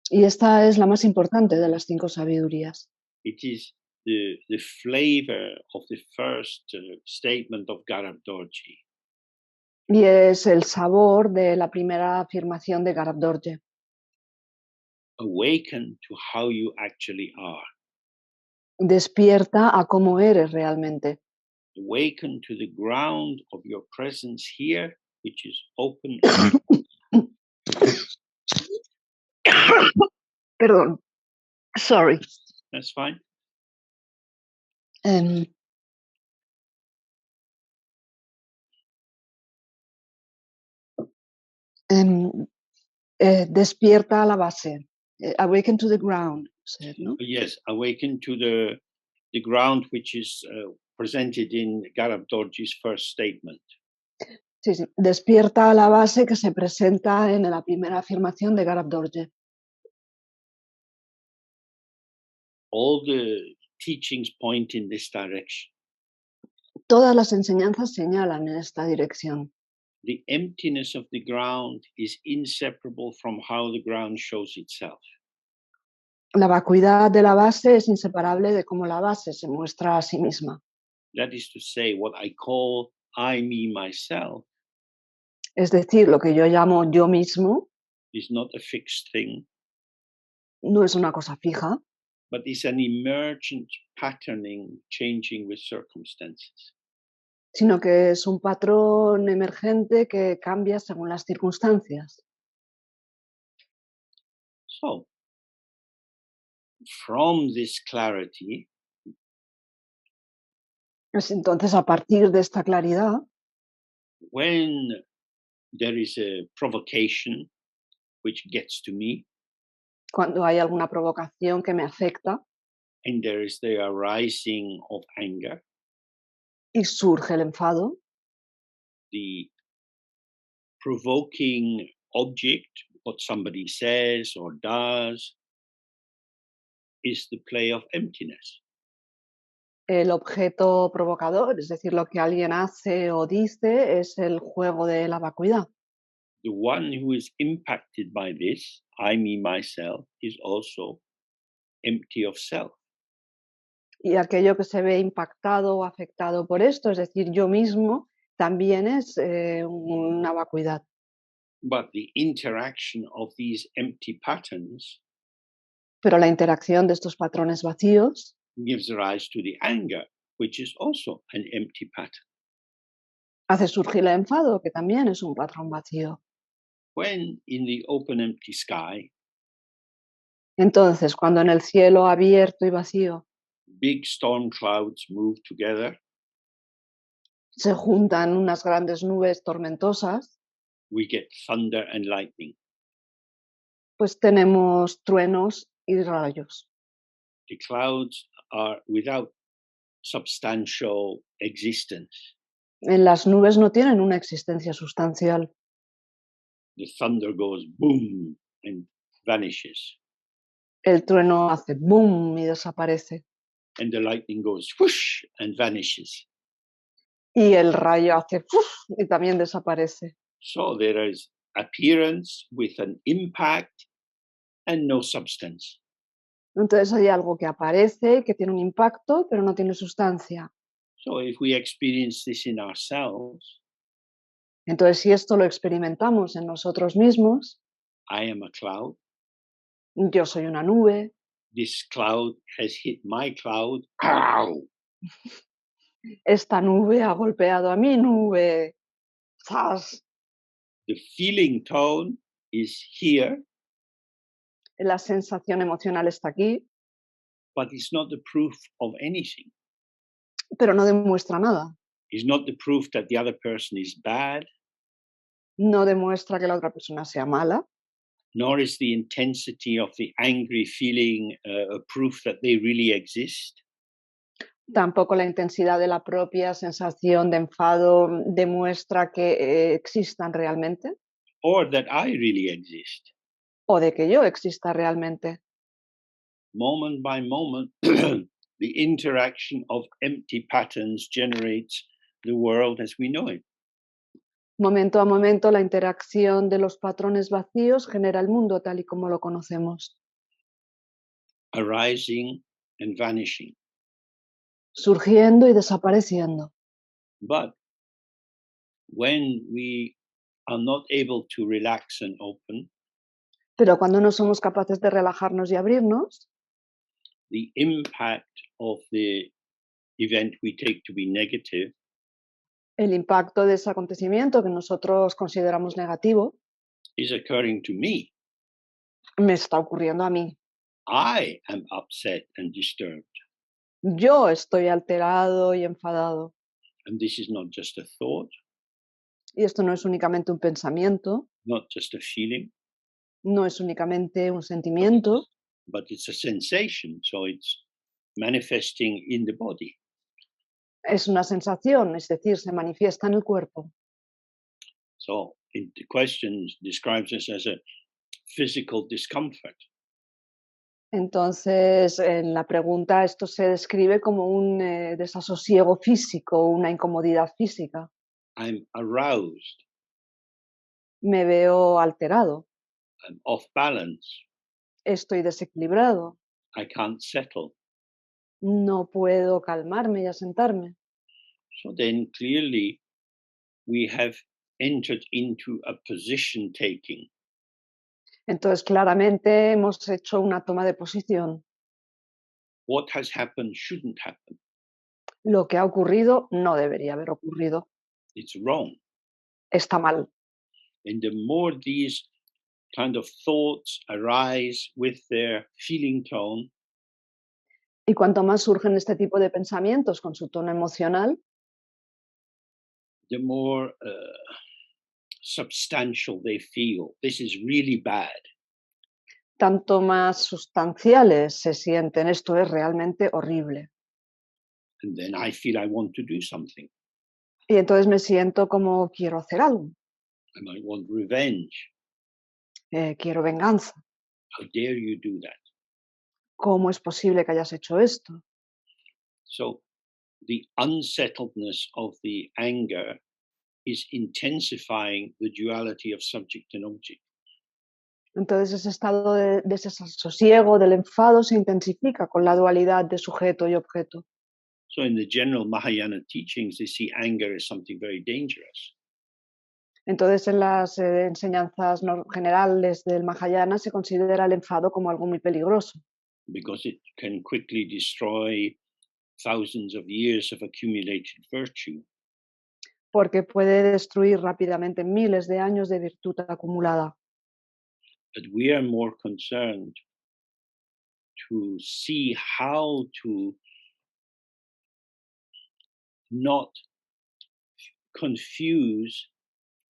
Speaker 2: Y esta es la más importante de las 5 sabidurías.
Speaker 1: It is the flavor of the first statement of Garabdorji.
Speaker 2: Y es el sabor de la primera afirmación de Garabdorje.
Speaker 1: Awaken to how you actually are.
Speaker 2: Despierta a cómo eres realmente.
Speaker 1: Awaken to the ground of your presence here, which is open.
Speaker 2: Perdón. Sorry.
Speaker 1: That's fine.
Speaker 2: Em, despierta a la base. Awaken to the ground, said, ¿no?
Speaker 1: Yes, awaken to the ground which is presented in Garabdorji's first statement.
Speaker 2: Sí, sí. Despierta a la base que se presenta en la primera afirmación de Garabdorje.
Speaker 1: All the teachings point in this direction.
Speaker 2: Todas las enseñanzas señalan en esta dirección.
Speaker 1: The emptiness of the ground is inseparable from how the ground shows itself.
Speaker 2: La vacuidad de la base es inseparable de cómo la base se muestra a sí misma.
Speaker 1: That is to say, what I call I, me, myself
Speaker 2: Es decir, lo que yo llamo yo mismo
Speaker 1: is not a fixed thing,
Speaker 2: no es una cosa fija,
Speaker 1: but is an emergent patterning changing with circumstances.
Speaker 2: sino que es un patrón emergente que cambia según las circunstancias.
Speaker 1: So, from this clarity,
Speaker 2: Entonces, a partir de esta claridad,
Speaker 1: when there is a provocation which gets to me,
Speaker 2: cuando hay alguna provocación que me afecta
Speaker 1: and there is the arising of anger,
Speaker 2: y surge el enfado,
Speaker 1: the provoking object, what somebody says or does, is the play of emptiness.
Speaker 2: el objeto provocador, es decir, lo que alguien hace o dice, es el juego de la vacuidad.
Speaker 1: The one who is impacted by this, I, me, myself, is also empty of self.
Speaker 2: Y aquello que se ve impactado o afectado por esto, es decir, yo mismo, también es una vacuidad.
Speaker 1: But the interaction of these empty patterns
Speaker 2: Pero la interacción de estos patrones vacíos
Speaker 1: gives rise to the anger, which is also an empty pattern.
Speaker 2: hace surgir el enfado, que también es un patrón vacío.
Speaker 1: When in the open, empty sky,
Speaker 2: Entonces, cuando en el cielo abierto y vacío
Speaker 1: big storm clouds move together,
Speaker 2: se juntan unas grandes nubes tormentosas,
Speaker 1: we get thunder and lightning.
Speaker 2: pues tenemos truenos y rayos.
Speaker 1: The clouds are without substantial existence.
Speaker 2: En las nubes no tienen una existencia sustancial.
Speaker 1: The thunder goes boom and vanishes,
Speaker 2: El trueno hace boom y desaparece.
Speaker 1: and the lightning goes whoosh and vanishes.
Speaker 2: Y el rayo hace ¡fuf! Y también desaparece.
Speaker 1: So there is appearance with an impact and no substance.
Speaker 2: Entonces hay algo que aparece, que tiene un impacto, pero no tiene sustancia.
Speaker 1: So if we experience this in ourselves,
Speaker 2: Entonces, si esto lo experimentamos en nosotros mismos,
Speaker 1: I am a cloud.
Speaker 2: yo soy una nube,
Speaker 1: This cloud has hit my cloud. Ow!
Speaker 2: esta nube ha golpeado a mi nube. ¡Zas!
Speaker 1: The feeling tone is here,
Speaker 2: La sensación emocional está aquí,
Speaker 1: but it's not the proof of anything.
Speaker 2: pero no demuestra nada.
Speaker 1: It's not the proof that the other person is bad,
Speaker 2: No demuestra que la otra persona sea mala,
Speaker 1: nor is the intensity of the angry feeling a proof that they really exist.
Speaker 2: tampoco la intensidad de la propia sensación de enfado demuestra que existan realmente
Speaker 1: Or that I really exist.
Speaker 2: o de que yo exista realmente.
Speaker 1: Moment by moment, the interaction of empty patterns generates the world as we know it.
Speaker 2: Momento a momento, la interacción de los patrones vacíos genera el mundo tal y como lo conocemos.
Speaker 1: Arising and vanishing.
Speaker 2: surgiendo y desapareciendo.
Speaker 1: But when we are not able to relax and open,
Speaker 2: Pero cuando no somos capaces de relajarnos y abrirnos,
Speaker 1: the impact of the event we take to be negative
Speaker 2: el impacto de ese acontecimiento que nosotros consideramos negativo
Speaker 1: is occurring to me.
Speaker 2: me está ocurriendo a mí.
Speaker 1: I am upset and disturbed.
Speaker 2: Yo estoy alterado y enfadado.
Speaker 1: And this is not just a thought,
Speaker 2: Y esto no es únicamente un pensamiento,
Speaker 1: not just a feeling,
Speaker 2: no es únicamente un
Speaker 1: but
Speaker 2: sentimiento,
Speaker 1: it's a sensation. So it's manifesting in the body.
Speaker 2: es una sensación, es decir, se manifiesta en el cuerpo.
Speaker 1: So the question describes this as a physical discomfort.
Speaker 2: Entonces, en la pregunta esto se describe como un desasosiego físico, una incomodidad física.
Speaker 1: I'm aroused.
Speaker 2: Me veo alterado,
Speaker 1: I'm off balance.
Speaker 2: estoy desequilibrado,
Speaker 1: I can't settle.
Speaker 2: no puedo calmarme y asentarme.
Speaker 1: So then clearly we have entered into a position taking.
Speaker 2: Entonces, claramente hemos hecho una toma de posición.
Speaker 1: What has happened shouldn't happen.
Speaker 2: Lo que ha ocurrido no debería haber ocurrido.
Speaker 1: It's wrong.
Speaker 2: Está mal.
Speaker 1: And the more these kind of thoughts arise with their feeling tone,
Speaker 2: Y cuanto más surgen este tipo de pensamientos con su tono emocional,
Speaker 1: the more substantial they feel. This is really bad.
Speaker 2: tanto más sustanciales se sienten. Esto es realmente horrible.
Speaker 1: And then I feel I want to do something.
Speaker 2: Y entonces me siento como quiero hacer algo,
Speaker 1: I might want revenge.
Speaker 2: quiero venganza.
Speaker 1: How dare you do that?
Speaker 2: ¿Cómo es posible que hayas hecho esto?
Speaker 1: So the unsettledness of the anger is intensifying the duality of subject and object.
Speaker 2: Entonces ese estado de desasosiego, del enfado, se intensifica con la dualidad de sujeto y objeto.
Speaker 1: So in the general Mahayana teachings, they see anger as something very dangerous.
Speaker 2: Entonces en las enseñanzas generales del Mahayana se considera el enfado como algo muy peligroso,
Speaker 1: Because it can quickly destroy thousands of years of accumulated virtue.
Speaker 2: porque puede destruir rápidamente miles de años de virtud acumulada.
Speaker 1: But we are more concerned to see how to not confuse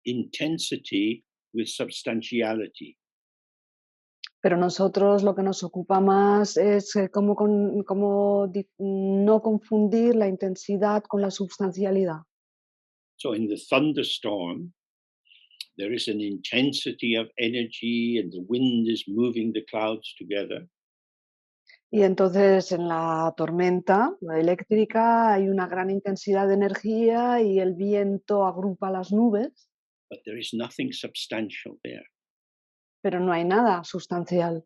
Speaker 1: intensity with substantiality.
Speaker 2: Pero nosotros lo que nos ocupa más es cómo no confundir la intensidad con la substancialidad.
Speaker 1: So in the thunderstorm, there is an intensity of energy and the wind is moving the clouds together.
Speaker 2: Y entonces en la tormenta eléctrica hay una gran intensidad de energía y el viento agrupa las nubes,
Speaker 1: But there is nothing substantial there.
Speaker 2: pero no hay nada sustancial.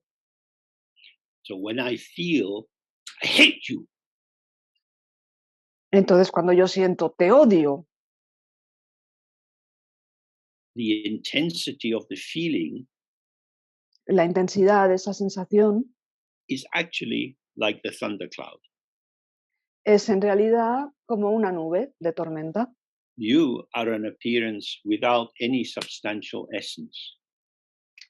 Speaker 1: So when I feel, I hate you,
Speaker 2: Entonces cuando yo siento te odio,
Speaker 1: the intensity of the feeling
Speaker 2: la intensidad de esa sensación
Speaker 1: is actually like the thundercloud.
Speaker 2: es en realidad como una nube de tormenta.
Speaker 1: You are an appearance without any substantial essence.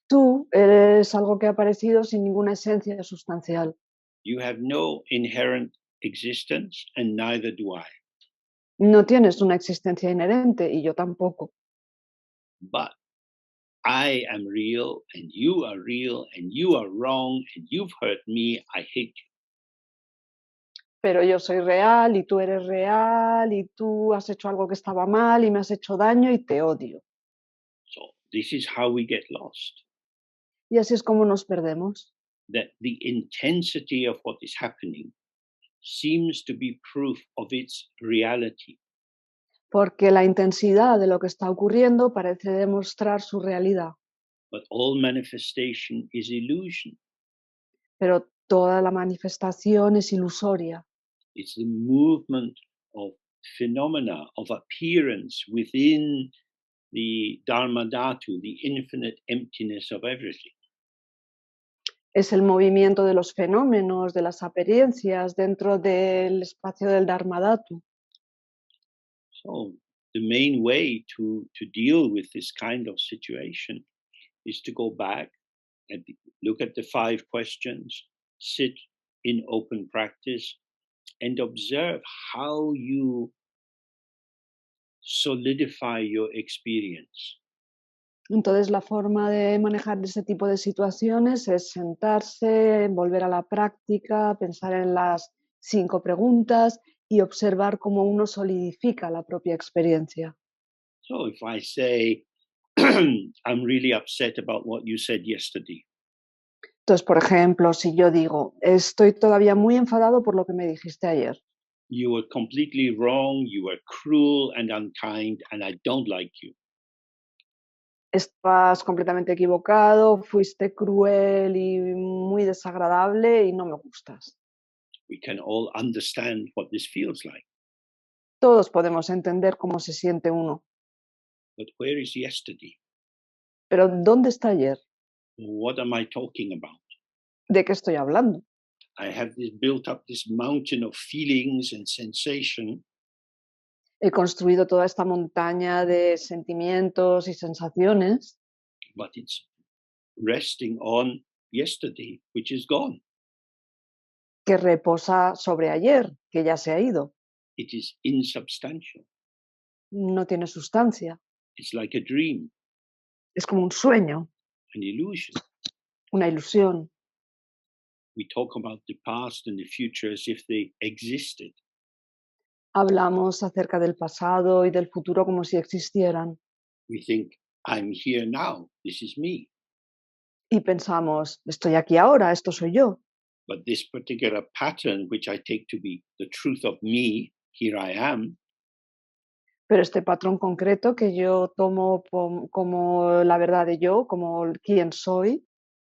Speaker 2: Tú eres algo que ha aparecido sin ninguna esencia sustancial.
Speaker 1: You have no inherent existence, and neither do I.
Speaker 2: No tienes una existencia inherente y yo tampoco.
Speaker 1: But I am real, and you are wrong, and you've hurt me. I hate you.
Speaker 2: Pero yo soy real y tú eres real y tú has hecho algo que estaba mal y me has hecho daño y te odio.
Speaker 1: So this is how we get lost.
Speaker 2: Y así es como nos perdemos.
Speaker 1: That the intensity of what is happening seems to be proof of its reality.
Speaker 2: Porque la intensidad de lo que está ocurriendo parece demostrar su realidad.
Speaker 1: But all manifestation is illusion.
Speaker 2: Pero toda la manifestación es ilusoria.
Speaker 1: It's the movement of phenomena, of appearance within the Dharma Dhatu, the infinite emptiness of everything.
Speaker 2: Es el movimiento de los fenómenos, de las apariencias dentro del espacio del Dharmadhatu.
Speaker 1: So the main way to deal with this kind of situation is to go back and look at the 5 questions, sit in open practice, and observe how you solidify your experience.
Speaker 2: Entonces, la forma de manejar ese tipo de situaciones es sentarse, volver a la práctica, pensar en las 5 preguntas y observar cómo uno solidifica la propia experiencia.
Speaker 1: So if I say, I'm really upset about what you said yesterday,
Speaker 2: Entonces, por ejemplo, si yo digo, estoy todavía muy enfadado por lo que me dijiste ayer,
Speaker 1: you were completely wrong, you were cruel and unkind, and I don't like you.
Speaker 2: estás completamente equivocado, fuiste cruel y muy desagradable y no me gustas.
Speaker 1: We can all understand what this feels like.
Speaker 2: Todos podemos entender cómo se siente uno,
Speaker 1: But where is yesterday?
Speaker 2: pero ¿dónde está ayer?
Speaker 1: What am I talking about?
Speaker 2: ¿De qué estoy hablando?
Speaker 1: I have built up this mountain of feelings and sensation,
Speaker 2: He construido toda esta montaña de sentimientos y sensaciones,
Speaker 1: but it's resting on yesterday, which is gone.
Speaker 2: que reposa sobre ayer, que ya se ha ido.
Speaker 1: It is insubstantial.
Speaker 2: No tiene sustancia.
Speaker 1: It's like a dream,
Speaker 2: Es como un sueño,
Speaker 1: an illusion.
Speaker 2: una ilusión.
Speaker 1: We talk about the past and the future as if they existed.
Speaker 2: Hablamos acerca del pasado y del futuro como si existieran.
Speaker 1: We think, I'm here now, this is me.
Speaker 2: Y pensamos, estoy aquí ahora, esto soy yo.
Speaker 1: But this particular pattern, which I take to be the truth of me, here I am,
Speaker 2: Pero este patrón concreto que yo tomo como la verdad de yo, como quien soy,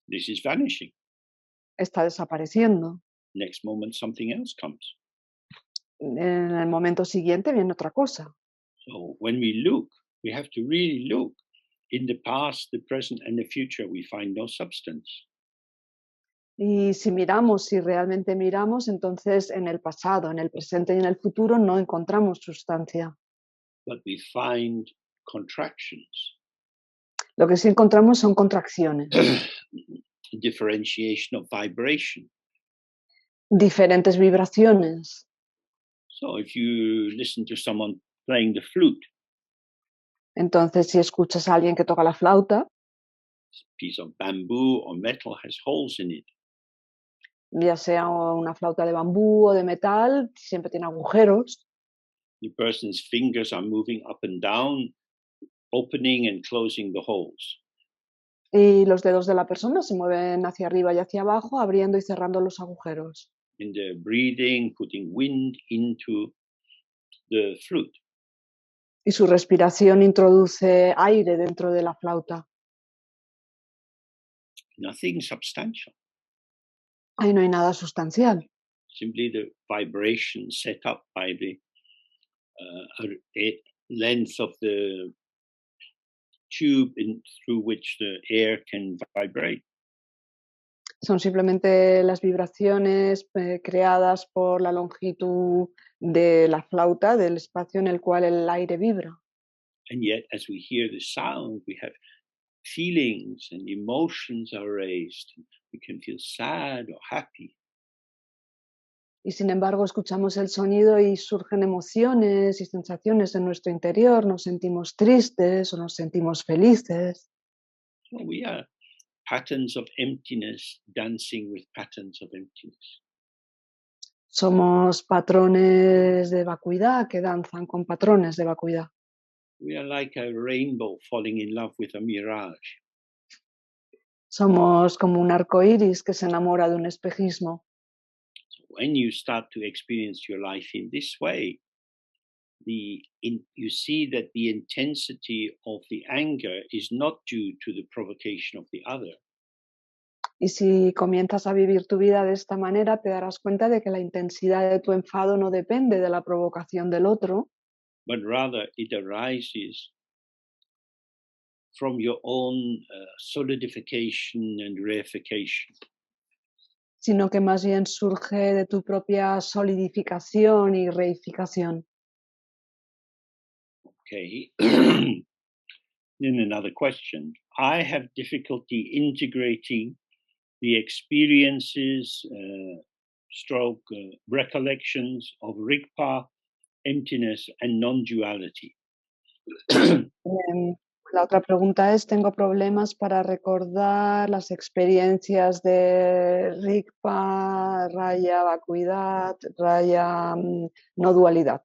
Speaker 1: this is vanishing.
Speaker 2: está desapareciendo.
Speaker 1: Next moment, something else comes.
Speaker 2: En el momento siguiente viene otra cosa.
Speaker 1: So when we look, we have to really look. In the past, the present, and the future, we find no substance.
Speaker 2: Y si miramos, si realmente miramos, entonces en el pasado, en el presente y en el futuro no encontramos sustancia.
Speaker 1: But we find contractions,
Speaker 2: Lo que sí encontramos son contracciones,
Speaker 1: differentiation of vibration.
Speaker 2: diferentes vibraciones.
Speaker 1: So if you listen to someone playing the flute,
Speaker 2: Entonces, si escuchas a alguien que toca la flauta,
Speaker 1: piece of bamboo or metal has holes in it.
Speaker 2: ya sea una flauta de bambú o de metal, siempre tiene agujeros.
Speaker 1: The person's fingers are moving up and down, opening and closing the holes.
Speaker 2: Y los dedos de la persona se mueven hacia arriba y hacia abajo, abriendo y cerrando los agujeros.
Speaker 1: And they're breathing, putting wind into the flute.
Speaker 2: Y su respiración introduce aire dentro de la flauta.
Speaker 1: Nothing substantial.
Speaker 2: Ahí no hay nada sustancial.
Speaker 1: Simply the vibration set up by the length of the tube through which the air can vibrate.
Speaker 2: Son simplemente las vibraciones creadas por la longitud de la flauta, del espacio en el cual el aire vibra.
Speaker 1: And yet, as we hear the sound, we have feelings and emotions are raised. We can feel sad or happy.
Speaker 2: Y sin embargo, escuchamos el sonido y surgen emociones y sensaciones en nuestro interior. Nos sentimos tristes o nos sentimos felices.
Speaker 1: So we are patterns of emptiness dancing with patterns of emptiness.
Speaker 2: Somos patrones de vacuidad que danzan con patrones de vacuidad.
Speaker 1: We are like a rainbow falling in love with a mirage.
Speaker 2: Somos como un arco iris que se enamora de un espejismo.
Speaker 1: So when you start to experience your life in this way, you see that the intensity of the anger is not due to the provocation of the other.
Speaker 2: Y si comienzas a vivir tu vida de esta manera, te darás cuenta de que la intensidad de tu enfado no depende de la provocación del otro,
Speaker 1: but rather it arises from your own solidification and reification.
Speaker 2: sino que más bien surge de tu propia solidificación y reificación.
Speaker 1: Okay. Then another question. I have difficulty integrating the experiences, recollections of rigpa, emptiness, and non-duality.
Speaker 2: La otra pregunta es, tengo problemas para recordar las experiencias de rigpa, raya, vacuidad, raya, no dualidad.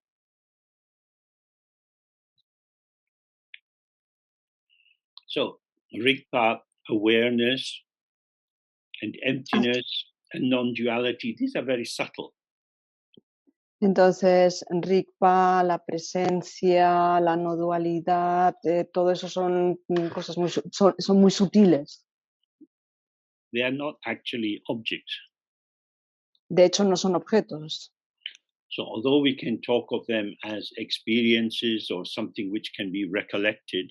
Speaker 1: So, rigpa, awareness, and emptiness, and non-duality, these are very subtle.
Speaker 2: Entonces, rigpa, la presencia, la no dualidad, todo eso son cosas son muy sutiles.
Speaker 1: They are not actually objects.
Speaker 2: De hecho, no son objetos.
Speaker 1: So, although we can talk of them as experiences or something which can be recollected,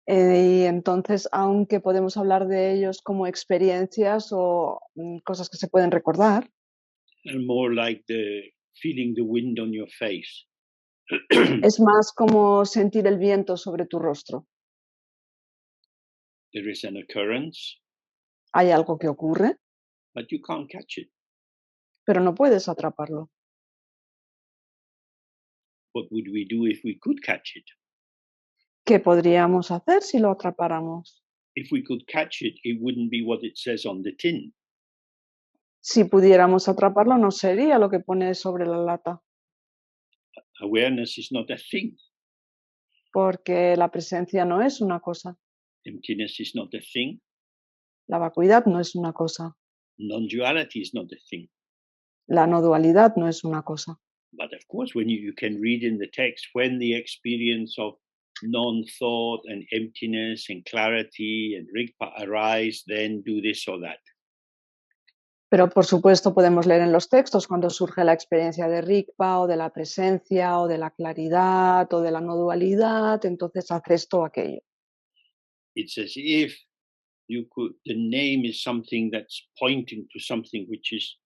Speaker 2: Y entonces, aunque podemos hablar de ellos como experiencias o cosas que se pueden recordar,
Speaker 1: and more like the feeling the wind on your face.
Speaker 2: es más como sentir el viento sobre tu rostro.
Speaker 1: There is an occurrence,
Speaker 2: Hay algo que ocurre,
Speaker 1: but you can't catch it.
Speaker 2: pero no puedes atraparlo.
Speaker 1: What would we do if we could catch it?
Speaker 2: ¿Qué podríamos hacer si lo atrapáramos?
Speaker 1: If we could catch it, it wouldn't be what it says on the tin.
Speaker 2: Si pudiéramos atraparlo, no sería lo que pone sobre la lata,
Speaker 1: Awareness is not a thing.
Speaker 2: porque la presencia no es una cosa,
Speaker 1: Emptiness is not a thing.
Speaker 2: la vacuidad no es una cosa,
Speaker 1: Non-duality is not a thing.
Speaker 2: la no dualidad no es una cosa.
Speaker 1: But of course, when you can read in the text, when the experience of non-thought and emptiness and clarity and rigpa arise, then do this or that.
Speaker 2: Pero por supuesto podemos leer en los textos cuando surge la experiencia de rigpa o de la presencia o de la claridad o de la no dualidad, entonces haz esto o aquello.
Speaker 1: It's as if you could, the name is something that's pointing to something which is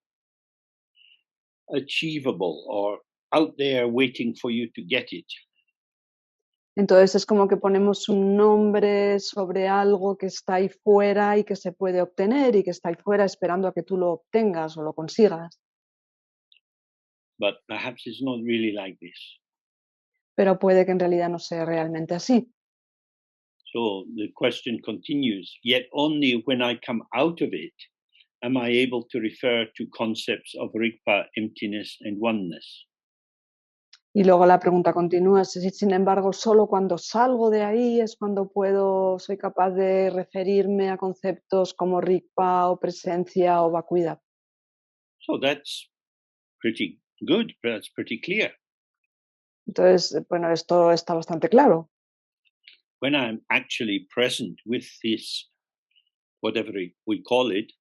Speaker 1: achievable or out there waiting for you to get it.
Speaker 2: Entonces es como que ponemos un nombre sobre algo que está ahí fuera y que se puede obtener y que está ahí fuera esperando a que tú lo obtengas o lo consigas.
Speaker 1: But perhaps it's not really like this.
Speaker 2: Pero puede que en realidad no sea realmente así.
Speaker 1: So the question continues, yet only when I come out of it am I able to refer to concepts of rigpa, emptiness, and oneness.
Speaker 2: Y luego la pregunta continúa, sin embargo, solo cuando salgo de ahí es cuando soy capaz de referirme a conceptos como rigpa o presencia o vacuidad.
Speaker 1: So that's pretty good, that's pretty clear.
Speaker 2: Entonces, bueno, esto está bastante claro.
Speaker 1: When I'm actually present with this, whatever we call it,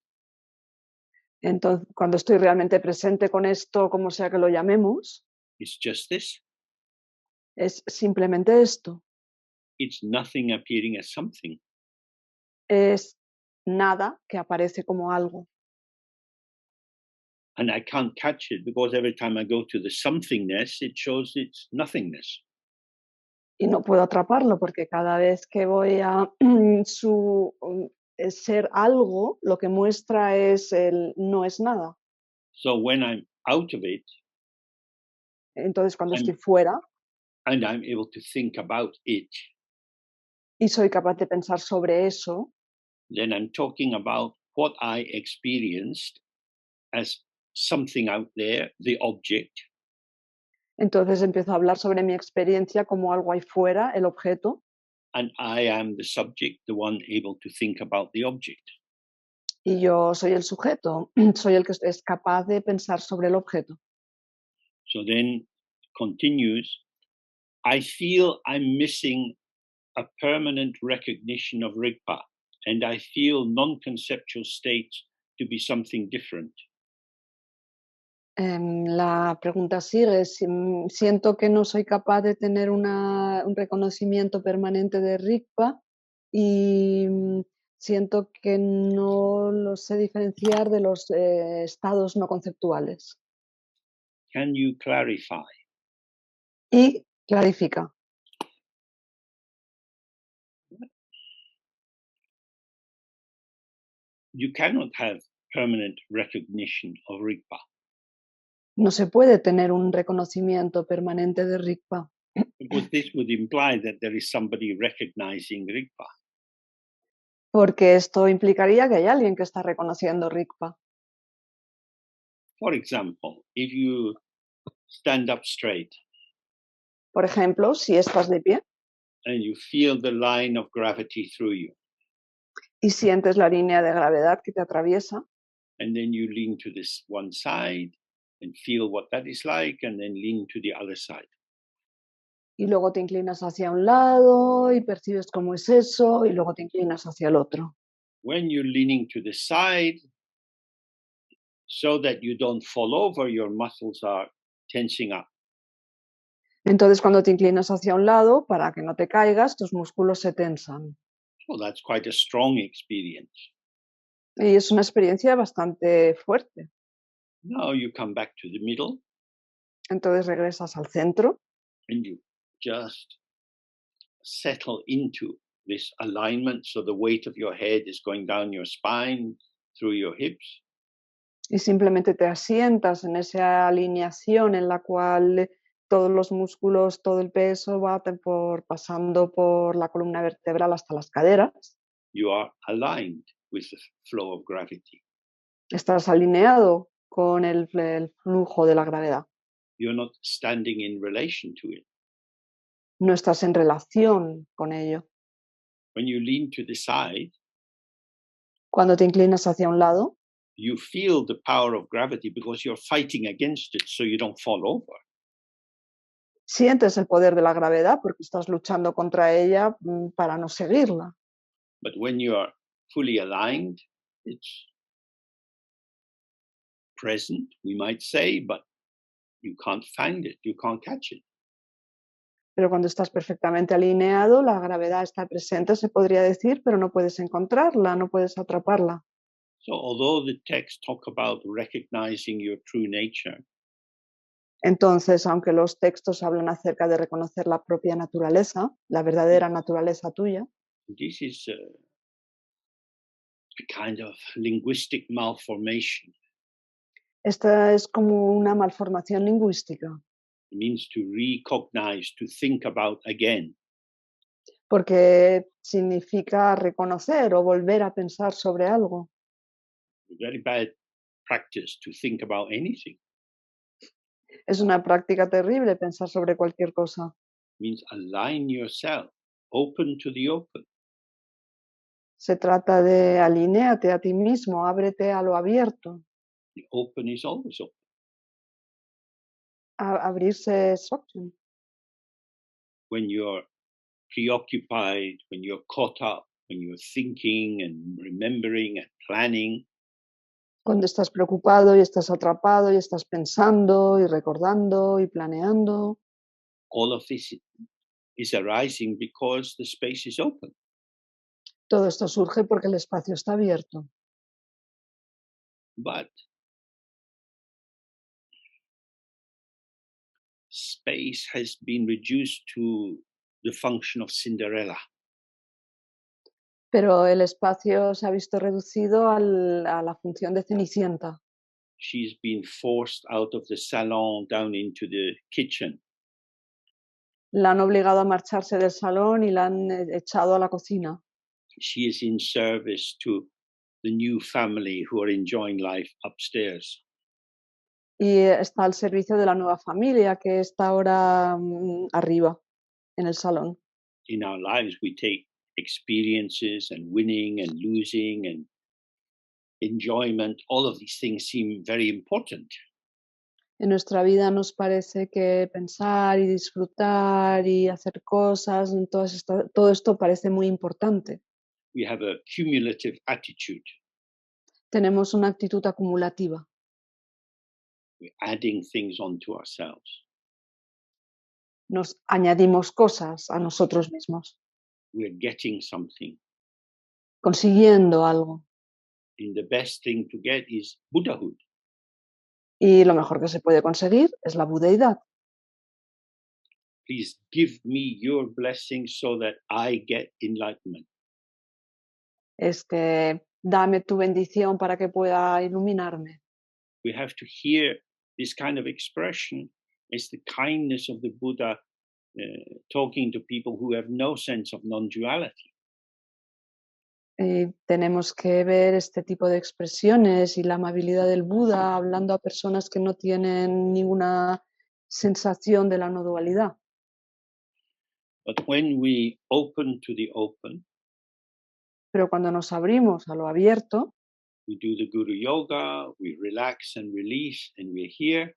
Speaker 2: Entonces, cuando estoy realmente presente con esto, como sea que lo llamemos,
Speaker 1: it's just this.
Speaker 2: es simplemente esto.
Speaker 1: It's nothing appearing as something.
Speaker 2: Es nada que aparece como algo.
Speaker 1: And I can't catch it because every time I go to the somethingness, it shows its nothingness.
Speaker 2: Y no puedo atraparlo porque cada vez que voy a ser algo, lo que muestra es el no es nada.
Speaker 1: So when I'm out of it,
Speaker 2: Entonces, cuando
Speaker 1: I'm,
Speaker 2: estoy fuera
Speaker 1: and I'm able to think about it,
Speaker 2: y soy capaz de pensar sobre eso,
Speaker 1: then I'm talking about what I experienced as something out there, the object,
Speaker 2: entonces empiezo a hablar sobre mi experiencia como algo ahí fuera, el objeto,
Speaker 1: and I am the subject, the one able to think about the object.
Speaker 2: y yo soy el sujeto, soy el que es capaz de pensar sobre el objeto.
Speaker 1: So then continues, I feel I'm missing a permanent recognition of rigpa and I feel non-conceptual states to be something different.
Speaker 2: La pregunta sigue, siento que no soy capaz de tener un reconocimiento permanente de rigpa y siento que no lo sé diferenciar de los estados no conceptuales.
Speaker 1: Can you clarify?
Speaker 2: Y clarifica.
Speaker 1: You cannot have permanent recognition of rigpa,
Speaker 2: No se puede tener un reconocimiento permanente de rigpa,
Speaker 1: because this would imply that there is somebody recognizing rigpa.
Speaker 2: porque esto implicaría que hay alguien que está reconociendo rigpa.
Speaker 1: For example, if you stand up straight
Speaker 2: Por ejemplo, si estás de pie
Speaker 1: and you feel the line of gravity through you,
Speaker 2: y sientes la línea de gravedad que te atraviesa,
Speaker 1: and then you lean to this one side and feel what that is like, and then lean to the other side.
Speaker 2: y luego te inclinas hacia un lado y percibes cómo es eso y luego te inclinas hacia el otro.
Speaker 1: When you're leaning to the side, so that you don't fall over, your muscles are tensing up.
Speaker 2: Entonces, cuando te inclinas hacia un lado, para que no te caigas, tus músculos se tensan.
Speaker 1: So that's quite a strong experience.
Speaker 2: Y es una experiencia bastante fuerte.
Speaker 1: Now you come back to the middle
Speaker 2: Entonces regresas al centro
Speaker 1: and you just settle into this alignment. So the weight of your head is going down your spine, through your hips.
Speaker 2: y simplemente te asientas en esa alineación en la cual todos los músculos, todo el peso va pasando por la columna vertebral hasta las caderas.
Speaker 1: You are aligned with the flow of gravity.
Speaker 2: Estás alineado con el flujo de la gravedad.
Speaker 1: You're not standing in relation to it.
Speaker 2: No estás en relación con ello.
Speaker 1: When you lean to the side,
Speaker 2: Cuando te inclinas hacia un lado,
Speaker 1: you feel the power of gravity because you're fighting against it so you don't fall over.
Speaker 2: sientes el poder de la gravedad porque estás luchando contra ella para no seguirla.
Speaker 1: But when you are fully aligned, it's present, we might say, but you can't find it, you can't catch it.
Speaker 2: Pero cuando estás perfectamente alineado, la gravedad está presente, se podría decir, pero no puedes encontrarla, no puedes atraparla.
Speaker 1: So although the texts talk about recognizing your true nature,
Speaker 2: Entonces, aunque los textos hablan acerca de reconocer la propia naturaleza, la verdadera naturaleza tuya,
Speaker 1: this is a kind of linguistic malformation.
Speaker 2: esta es como una malformación lingüística,
Speaker 1: It means to recognize, to think about again.
Speaker 2: porque significa reconocer o volver a pensar sobre algo.
Speaker 1: Very bad practice to think about anything.
Speaker 2: Es una práctica terrible pensar sobre cualquier cosa.
Speaker 1: It means align yourself, open to the open.
Speaker 2: Se trata de alinéate a ti mismo, ábrete a lo abierto.
Speaker 1: The open is always open.
Speaker 2: Abrirse es Dzogchen.
Speaker 1: When you're preoccupied, when you're caught up, when you're thinking and remembering and planning,
Speaker 2: Cuando estás preocupado y estás atrapado y estás pensando y recordando y planeando,
Speaker 1: all of this is arising because the space is open.
Speaker 2: todo esto surge porque el espacio está abierto.
Speaker 1: But space has been reduced to the function of Cinderella.
Speaker 2: Pero el espacio se ha visto reducido a la función de Cenicienta.
Speaker 1: She's been forced out of the salon down into the kitchen.
Speaker 2: La han obligado a marcharse del salón y la han echado a la cocina.
Speaker 1: She is in service to the new family who are enjoying life upstairs.
Speaker 2: Y está al servicio de la nueva familia que está ahora arriba, en el salón.
Speaker 1: In our lives, we take experiences and winning and losing and enjoyment. All of these things seem very important.
Speaker 2: En nuestra vida nos parece que pensar y disfrutar y hacer cosas, todo esto parece muy importante.
Speaker 1: we have a cumulative attitude.
Speaker 2: Tenemos una actitud acumulativa.
Speaker 1: We're adding things onto ourselves.
Speaker 2: Nos añadimos cosas a nosotros mismos,
Speaker 1: We're getting something.
Speaker 2: consiguiendo algo.
Speaker 1: And the best thing to get is Buddhahood.
Speaker 2: Y lo mejor que se puede conseguir es la budeidad.
Speaker 1: Please give me your blessing so that I get enlightenment.
Speaker 2: Es que dame tu bendición para que pueda iluminarme.
Speaker 1: We have to hear this kind of expression as the kindness of the Buddha talking to people who have no sense of non-duality.
Speaker 2: Tenemos que ver este tipo de expresiones y la amabilidad del Buda hablando a personas que no tienen ninguna sensación de la no dualidad.
Speaker 1: But when we open to the open,
Speaker 2: Pero cuando nos abrimos a lo abierto,
Speaker 1: we do the Guru Yoga, we relax and release, and we're here.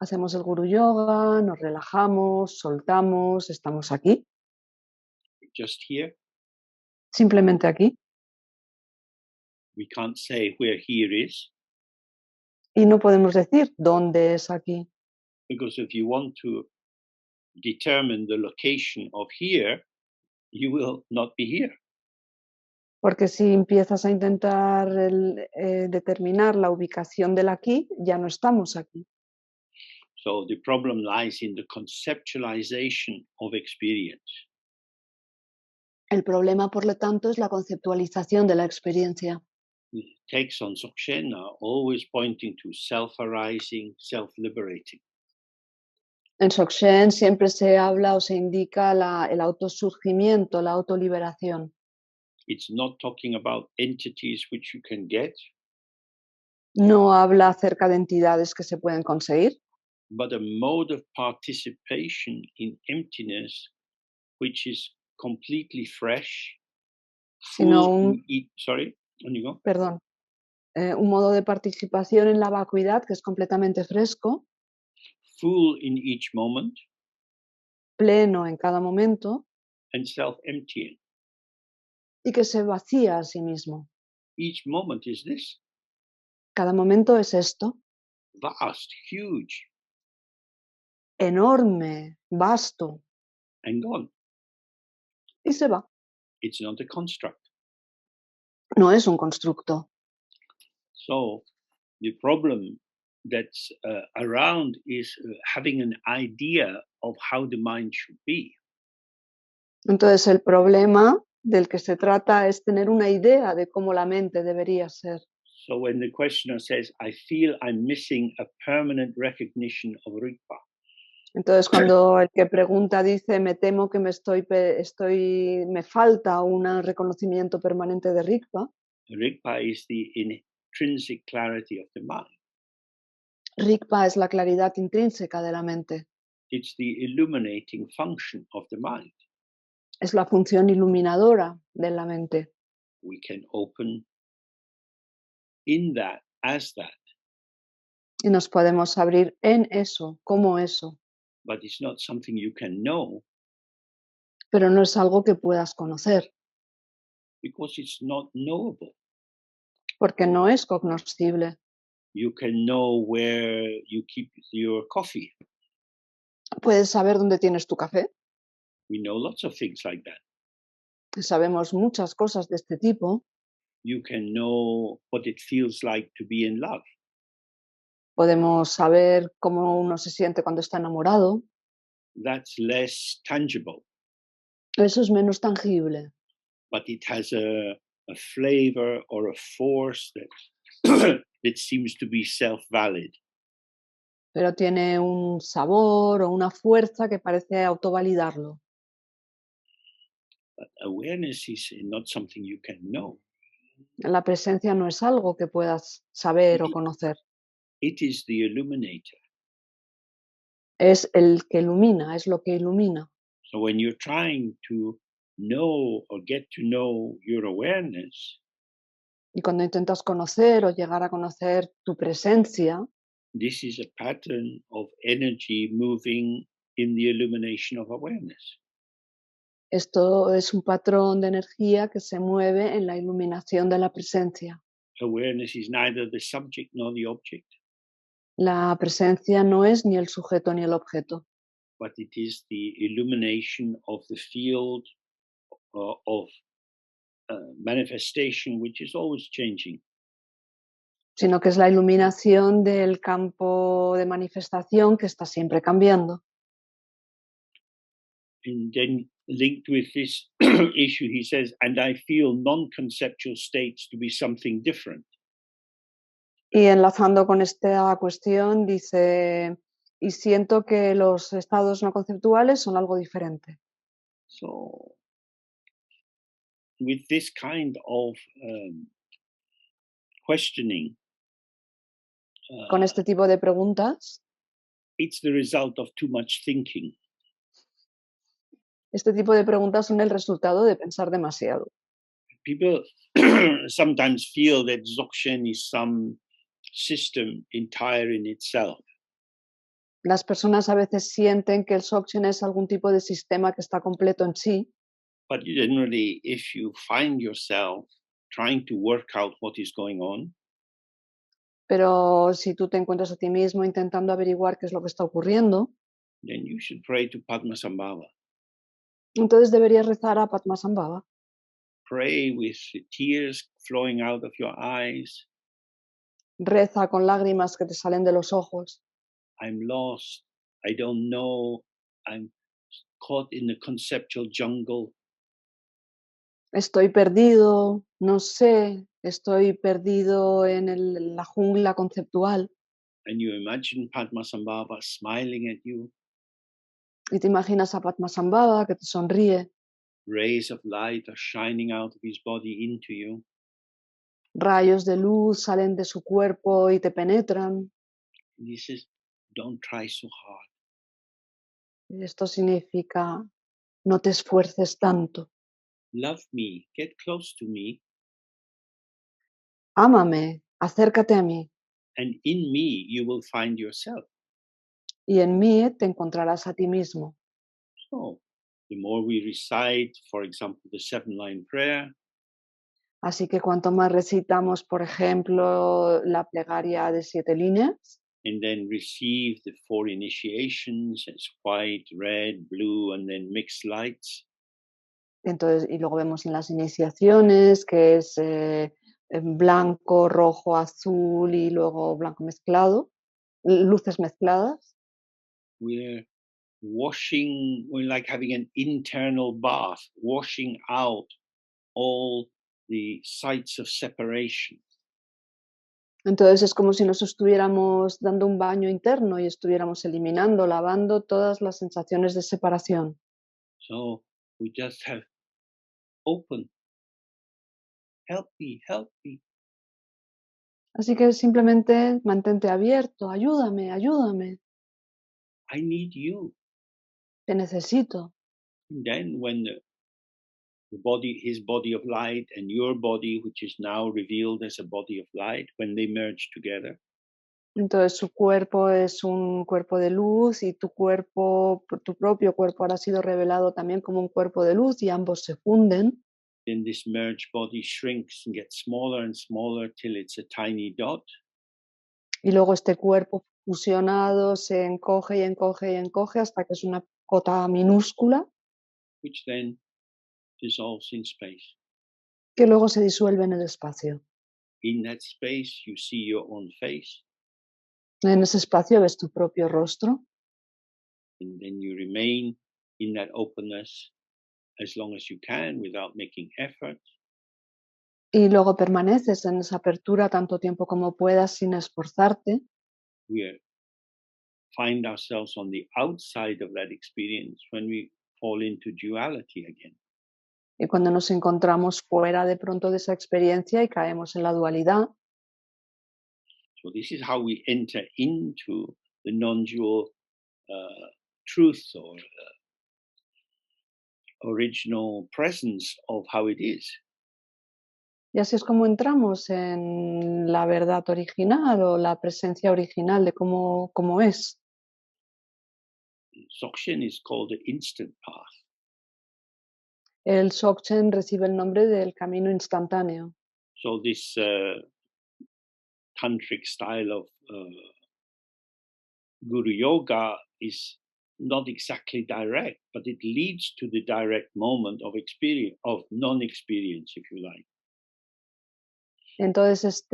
Speaker 2: hacemos el Guru Yoga, nos relajamos, soltamos, estamos aquí,
Speaker 1: Just here.
Speaker 2: simplemente aquí.
Speaker 1: We can't say where here is,
Speaker 2: Y no podemos decir dónde es aquí,
Speaker 1: because if you want to determine the location of here, you will not be here.
Speaker 2: porque si empiezas a intentar determinar la ubicación del aquí, ya no estamos aquí.
Speaker 1: So the problem lies in the conceptualization of experience.
Speaker 2: El problema, por lo tanto, es la conceptualización de la experiencia.
Speaker 1: The texts on Dzogchen are always pointing to self-arising, self-liberating.
Speaker 2: En Dzogchen siempre se habla o se indica el autosurgimiento, la autoliberación.
Speaker 1: It's not talking about entities which you can get,
Speaker 2: No habla acerca de entidades que se pueden conseguir,
Speaker 1: but a mode of participation in emptiness which is completely fresh,
Speaker 2: sino
Speaker 1: full sorry, on you go.
Speaker 2: perdón, un modo de participación en la vacuidad que es completamente fresco,
Speaker 1: Full in each moment,
Speaker 2: pleno en cada momento
Speaker 1: and self-emptying.
Speaker 2: y que se vacía a sí mismo.
Speaker 1: Each moment is this
Speaker 2: Cada momento es esto,
Speaker 1: vast, huge,
Speaker 2: enorme, vasto,
Speaker 1: and gone.
Speaker 2: y se va.
Speaker 1: It's not a construct.
Speaker 2: No es un constructo.
Speaker 1: So the problem that's around is having an idea of how the mind should be.
Speaker 2: Entonces el problema del que se trata es tener una idea de cómo la mente debería ser.
Speaker 1: So when the questioner says, I feel I'm missing a permanent recognition of rigpa,
Speaker 2: Entonces cuando el que pregunta dice me temo que me falta un reconocimiento permanente de rigpa,
Speaker 1: rigpa is the intrinsic clarity of the mind.
Speaker 2: rigpa es la claridad intrínseca de la mente,
Speaker 1: It's the illuminating function of the mind.
Speaker 2: es la función iluminadora de la mente.
Speaker 1: We can open in that, as that,
Speaker 2: Y nos podemos abrir en eso, como eso,
Speaker 1: but it's not something you can know
Speaker 2: pero no es algo que puedas conocer,
Speaker 1: because it's not knowable.
Speaker 2: porque no es cognoscible.
Speaker 1: You can know where you keep your coffee.
Speaker 2: Puedes saber dónde tienes tu café.
Speaker 1: We know lots of things like that.
Speaker 2: Sabemos muchas cosas de este tipo.
Speaker 1: You can know what it feels like to be in love.
Speaker 2: Podemos saber cómo uno se siente cuando está enamorado.
Speaker 1: That's less tangible,
Speaker 2: Eso es menos tangible,
Speaker 1: but it has a flavor or a force that that seems to be self-valid.
Speaker 2: pero tiene un sabor o una fuerza que parece autovalidarlo.
Speaker 1: But awareness is not something you can know.
Speaker 2: La presencia no es algo que puedas saber o conocer.
Speaker 1: It is the illuminator.
Speaker 2: Es el que ilumina, es lo que ilumina.
Speaker 1: So when you're trying to know or get to know your awareness,
Speaker 2: Y cuando intentas conocer o llegar a conocer tu presencia,
Speaker 1: this is a pattern of energy moving in the illumination of awareness.
Speaker 2: Esto es un patrón de energía que se mueve en la iluminación de la presencia.
Speaker 1: Awareness is neither the subject nor the object,
Speaker 2: La presencia no es ni el sujeto ni el objeto,
Speaker 1: but it is the illumination of the field of manifestation, which is always changing.
Speaker 2: sino que es la iluminación del campo de manifestación que está siempre cambiando.
Speaker 1: And then linked with this issue, he says, and I feel non-conceptual states to be something different.
Speaker 2: Y enlazando con esta cuestión, dice, y siento que los estados no conceptuales son algo diferente.
Speaker 1: So, with this kind of questioning,
Speaker 2: Con este tipo de preguntas,
Speaker 1: it's the result of too much thinking.
Speaker 2: este tipo de preguntas son el resultado de pensar demasiado.
Speaker 1: People sometimes feel that Dzogchen is some system entire in itself.
Speaker 2: Las personas a veces sienten que el Dzogchen es algún tipo de sistema que está completo en sí,
Speaker 1: But generally, if you find yourself trying to work out what is going on,
Speaker 2: pero si tú te encuentras a ti mismo intentando averiguar qué es lo que está ocurriendo,
Speaker 1: then you should pray to Padmasambhava.
Speaker 2: entonces deberías rezar a Padmasambhava.
Speaker 1: Pray with tears flowing out of your eyes.
Speaker 2: Reza con lágrimas que te salen de los ojos.
Speaker 1: I'm lost. I don't know. I'm caught in the conceptual jungle.
Speaker 2: Estoy perdido, no sé, estoy perdido en la jungla conceptual.
Speaker 1: And you imagine Padmasambhava smiling at you.
Speaker 2: Y te imaginas a Padmasambhava que te sonríe,
Speaker 1: Rays of light are shining out of his body into you.
Speaker 2: rayos de luz salen de su cuerpo y te penetran.
Speaker 1: And he says, don't try so hard.
Speaker 2: Y esto significa, no te esfuerces tanto.
Speaker 1: Love me. Get close to me.
Speaker 2: Ámame, acércate a mí.
Speaker 1: And in me, you will find yourself.
Speaker 2: Y en mí te encontrarás a ti mismo.
Speaker 1: So, the more we recite, for example, the 7-line prayer,
Speaker 2: Así que cuanto más recitamos, por ejemplo, la plegaria de 7 líneas,
Speaker 1: and then receive the 4 initiations as white, red, blue, and then mixed lights,
Speaker 2: entonces, y luego vemos en las iniciaciones que es en blanco, rojo, azul y luego blanco mezclado, luces mezcladas.
Speaker 1: we're we're like having an internal bath, washing out all the sites of separation.
Speaker 2: Entonces es como si nos estuviéramos dando un baño interno y estuviéramos eliminando, lavando todas las sensaciones de separación.
Speaker 1: So we just have open, help me, help me.
Speaker 2: Así que simplemente mantente abierto, ayúdame, ayúdame,
Speaker 1: I need you.
Speaker 2: te necesito.
Speaker 1: And then when the body, his body of light, and your body, which is now revealed as a body of light, when they merge together,
Speaker 2: Entonces su cuerpo es un cuerpo de luz y tu cuerpo, tu propio cuerpo ahora ha sido revelado también como un cuerpo de luz y ambos se funden.
Speaker 1: then this merged body shrinks and gets smaller and smaller till it's a tiny dot.
Speaker 2: Y luego este cuerpo fusionado se encoge y encoge y encoge hasta que es una cota minúscula
Speaker 1: Which then dissolves in space.
Speaker 2: que luego se disuelve en el espacio.
Speaker 1: In that space, you see your own face,
Speaker 2: En ese espacio ves tu propio rostro
Speaker 1: and then you remain in that openness as long as you can without making effort.
Speaker 2: y luego permaneces en esa apertura tanto tiempo como puedas sin esforzarte.
Speaker 1: We find ourselves on the outside of that experience when we fall into duality again.
Speaker 2: Y cuando nos encontramos fuera de pronto de esa experiencia y caemos en la dualidad,
Speaker 1: So this is how we enter into the non-dual truth or original presence of how it is.
Speaker 2: y así es como entramos en la verdad original o la presencia original de cómo es.
Speaker 1: Dzogchen is called the instant path.
Speaker 2: El Dzogchen recibe el nombre del camino instantáneo.
Speaker 1: So this tantric style of Guru Yoga is not exactly direct, but it leads to the direct moment of experience, of non-experience, if you like.
Speaker 2: Entonces,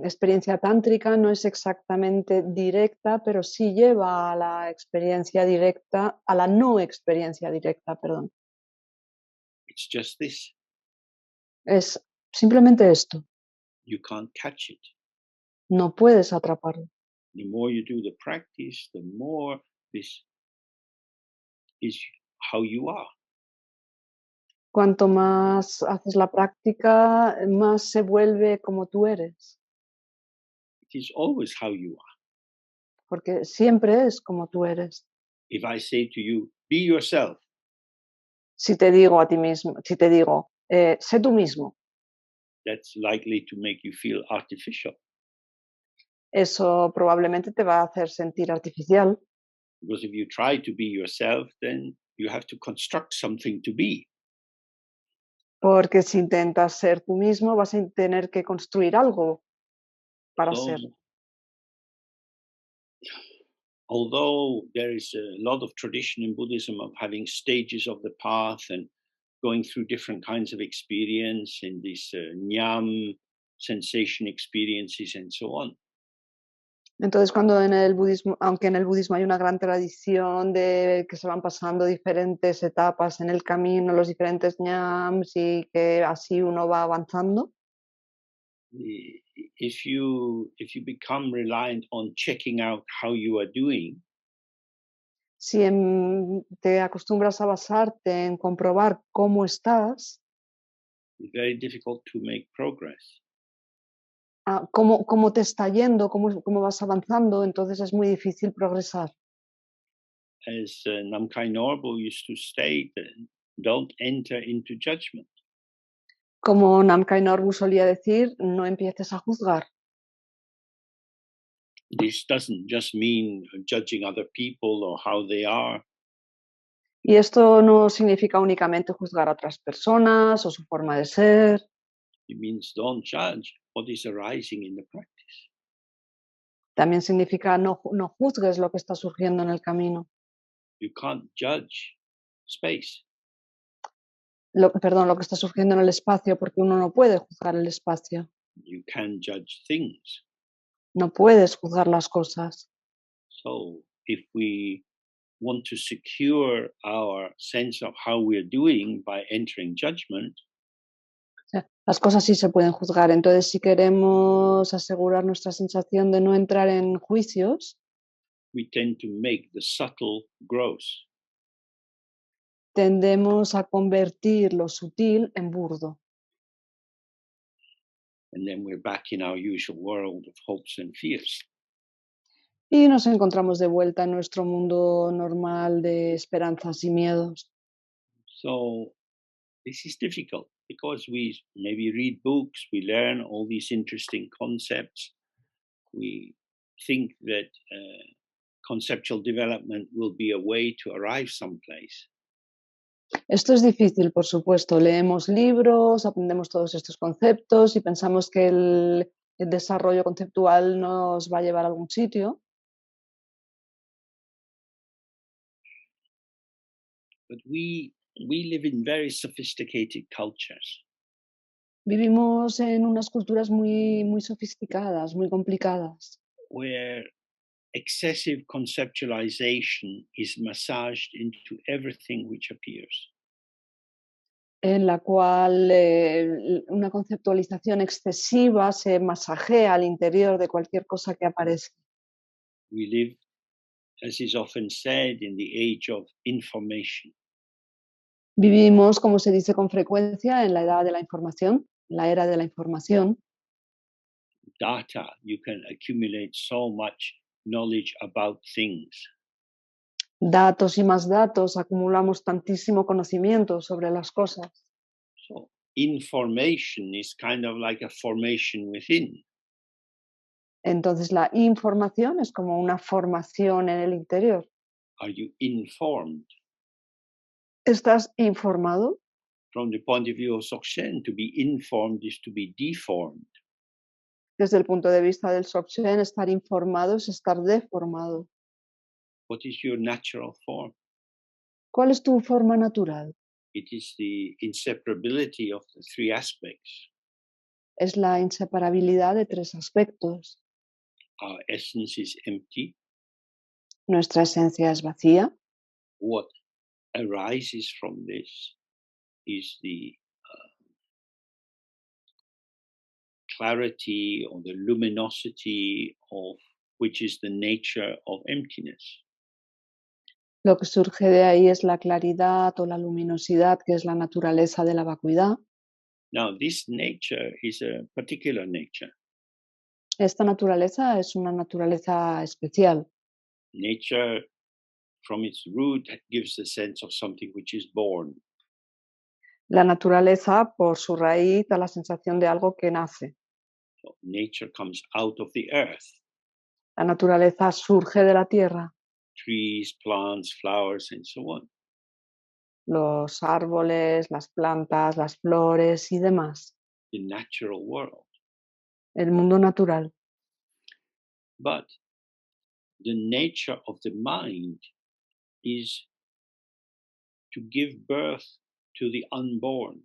Speaker 2: experiencia tántrica no es exactamente directa, pero sí lleva a la experiencia directa, a la no experiencia directa, perdón.
Speaker 1: It's just this.
Speaker 2: Es simplemente esto,
Speaker 1: You can't catch it.
Speaker 2: no puedes atraparlo.
Speaker 1: The more you do the practice, the more this is how you are.
Speaker 2: Cuanto más haces la práctica, más se vuelve como tú eres,
Speaker 1: It is always how you are.
Speaker 2: porque siempre es como tú eres.
Speaker 1: If I say to you, be yourself,
Speaker 2: Si te digo a ti mismo, si te digo, sé tú mismo,
Speaker 1: that's likely to make you feel artificial.
Speaker 2: eso probablemente te va a hacer sentir artificial,
Speaker 1: Because if you try to be yourself, then you have to construct something to be.
Speaker 2: porque si intentas ser tú mismo, vas a tener que construir algo para
Speaker 1: So,
Speaker 2: ser.
Speaker 1: although there is a lot of tradition in Buddhism of having stages of the path and going through different kinds of experience in these nyam sensation experiences and so on,
Speaker 2: Entonces, cuando en el budismo, aunque en el budismo hay una gran tradición de que se van pasando diferentes etapas en el camino, los diferentes ñams y que así uno va avanzando,
Speaker 1: if you become reliant on checking out how you are doing,
Speaker 2: si te acostumbras a basarte en comprobar cómo estás,
Speaker 1: it's very difficult to make progress.
Speaker 2: cómo te está yendo, cómo vas avanzando, entonces es muy difícil progresar.
Speaker 1: As Namkhai Norbu used to state, don't enter into judgment.
Speaker 2: Como Namkhai Norbu solía decir, no empieces a juzgar.
Speaker 1: This doesn't just mean judging other people or how they are.
Speaker 2: Y esto no significa únicamente juzgar a otras personas o su forma de ser.
Speaker 1: It means don't judge what is arising in the practice.
Speaker 2: También significa no juzgues lo que está surgiendo en el camino.
Speaker 1: You can't judge space.
Speaker 2: Perdón, lo que está surgiendo en el espacio, porque uno no puede juzgar el espacio.
Speaker 1: You can judge things.
Speaker 2: No puedes juzgar las cosas.
Speaker 1: So if we want to secure our sense of how we're doing by entering judgment,
Speaker 2: O sea, las cosas sí se pueden juzgar. Entonces, si queremos asegurar nuestra sensación de no entrar en juicios,
Speaker 1: we tend to make the subtle gross.
Speaker 2: tendemos a convertir lo sutil en burdo.
Speaker 1: And then we're back in our usual world of hopes and fears.
Speaker 2: Y nos encontramos de vuelta en nuestro mundo normal de esperanzas y miedos.
Speaker 1: So this is difficult because we maybe read books, we learn all these interesting concepts. We think that conceptual development will be a way to arrive someplace.
Speaker 2: Esto es difícil, por supuesto. Leemos libros, aprendemos todos estos conceptos y pensamos que el desarrollo conceptual nos va a llevar a algún sitio,
Speaker 1: But we live in very sophisticated cultures
Speaker 2: vivimos en unas culturas muy sofisticadas, muy complicadas,
Speaker 1: where excessive conceptualization is massaged into everything which appears.
Speaker 2: en la cual una conceptualización excesiva se masajea al interior de cualquier cosa que aparece.
Speaker 1: We live, as is often said, in the age of information.
Speaker 2: Vivimos, como se dice con frecuencia, en la edad de la información, la era de la información.
Speaker 1: Data, you can accumulate so much knowledge about things.
Speaker 2: Datos y más datos, acumulamos tantísimo conocimiento sobre las cosas.
Speaker 1: So information is kind of like a formation within.
Speaker 2: Entonces la información es como una formación en el interior.
Speaker 1: Are you informed?
Speaker 2: ¿Estás informado?
Speaker 1: From the point of view of Dzogchen, to be informed is to be deformed.
Speaker 2: Desde el punto de vista del Dzogchen, estar informado es estar deformado.
Speaker 1: What is your natural form?
Speaker 2: ¿Cuál es tu forma natural?
Speaker 1: It is the inseparability of the three aspects.
Speaker 2: Es la inseparabilidad de tres aspectos.
Speaker 1: Our essence is empty.
Speaker 2: Nuestra esencia es vacía.
Speaker 1: What arises from this is the clarity or the luminosity of which is the nature of emptiness.
Speaker 2: Lo que surge de ahí es la claridad o la luminosidad, que es la naturaleza de la vacuidad.
Speaker 1: Now, this nature is a particular nature.
Speaker 2: Esta naturaleza es una naturaleza especial.
Speaker 1: Nature, from its root, gives the sense of something which is born.
Speaker 2: La naturaleza, por su raíz, da la sensación de algo que nace.
Speaker 1: So nature comes out of the earth.
Speaker 2: La naturaleza surge de la tierra.
Speaker 1: Trees, plants, flowers, and so on.
Speaker 2: Los árboles, las plantas, las flores y demás.
Speaker 1: The natural world.
Speaker 2: El mundo natural.
Speaker 1: But the nature of the mind is to give birth to the unborn.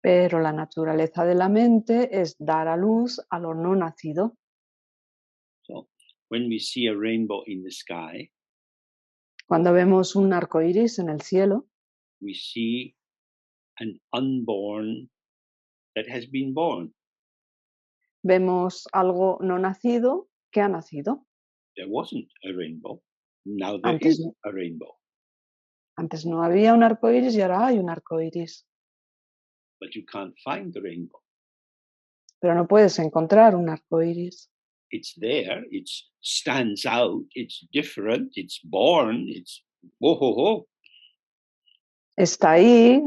Speaker 2: Pero la naturaleza de la mente es dar a luz a lo no nacido.
Speaker 1: So when we see a rainbow in the sky,
Speaker 2: Cuando vemos un arco iris en el cielo,
Speaker 1: we see an unborn that has been born.
Speaker 2: vemos algo no nacido que ha nacido.
Speaker 1: There wasn't a rainbow. Now there
Speaker 2: Antes,
Speaker 1: is a rainbow.
Speaker 2: antes no había un arco iris y ahora hay un arco iris.
Speaker 1: But you can't find the rainbow.
Speaker 2: Pero no puedes encontrar un arco iris.
Speaker 1: It's there. It stands out. It's different. It's born. It's whoa, ho, ho.
Speaker 2: Está ahí,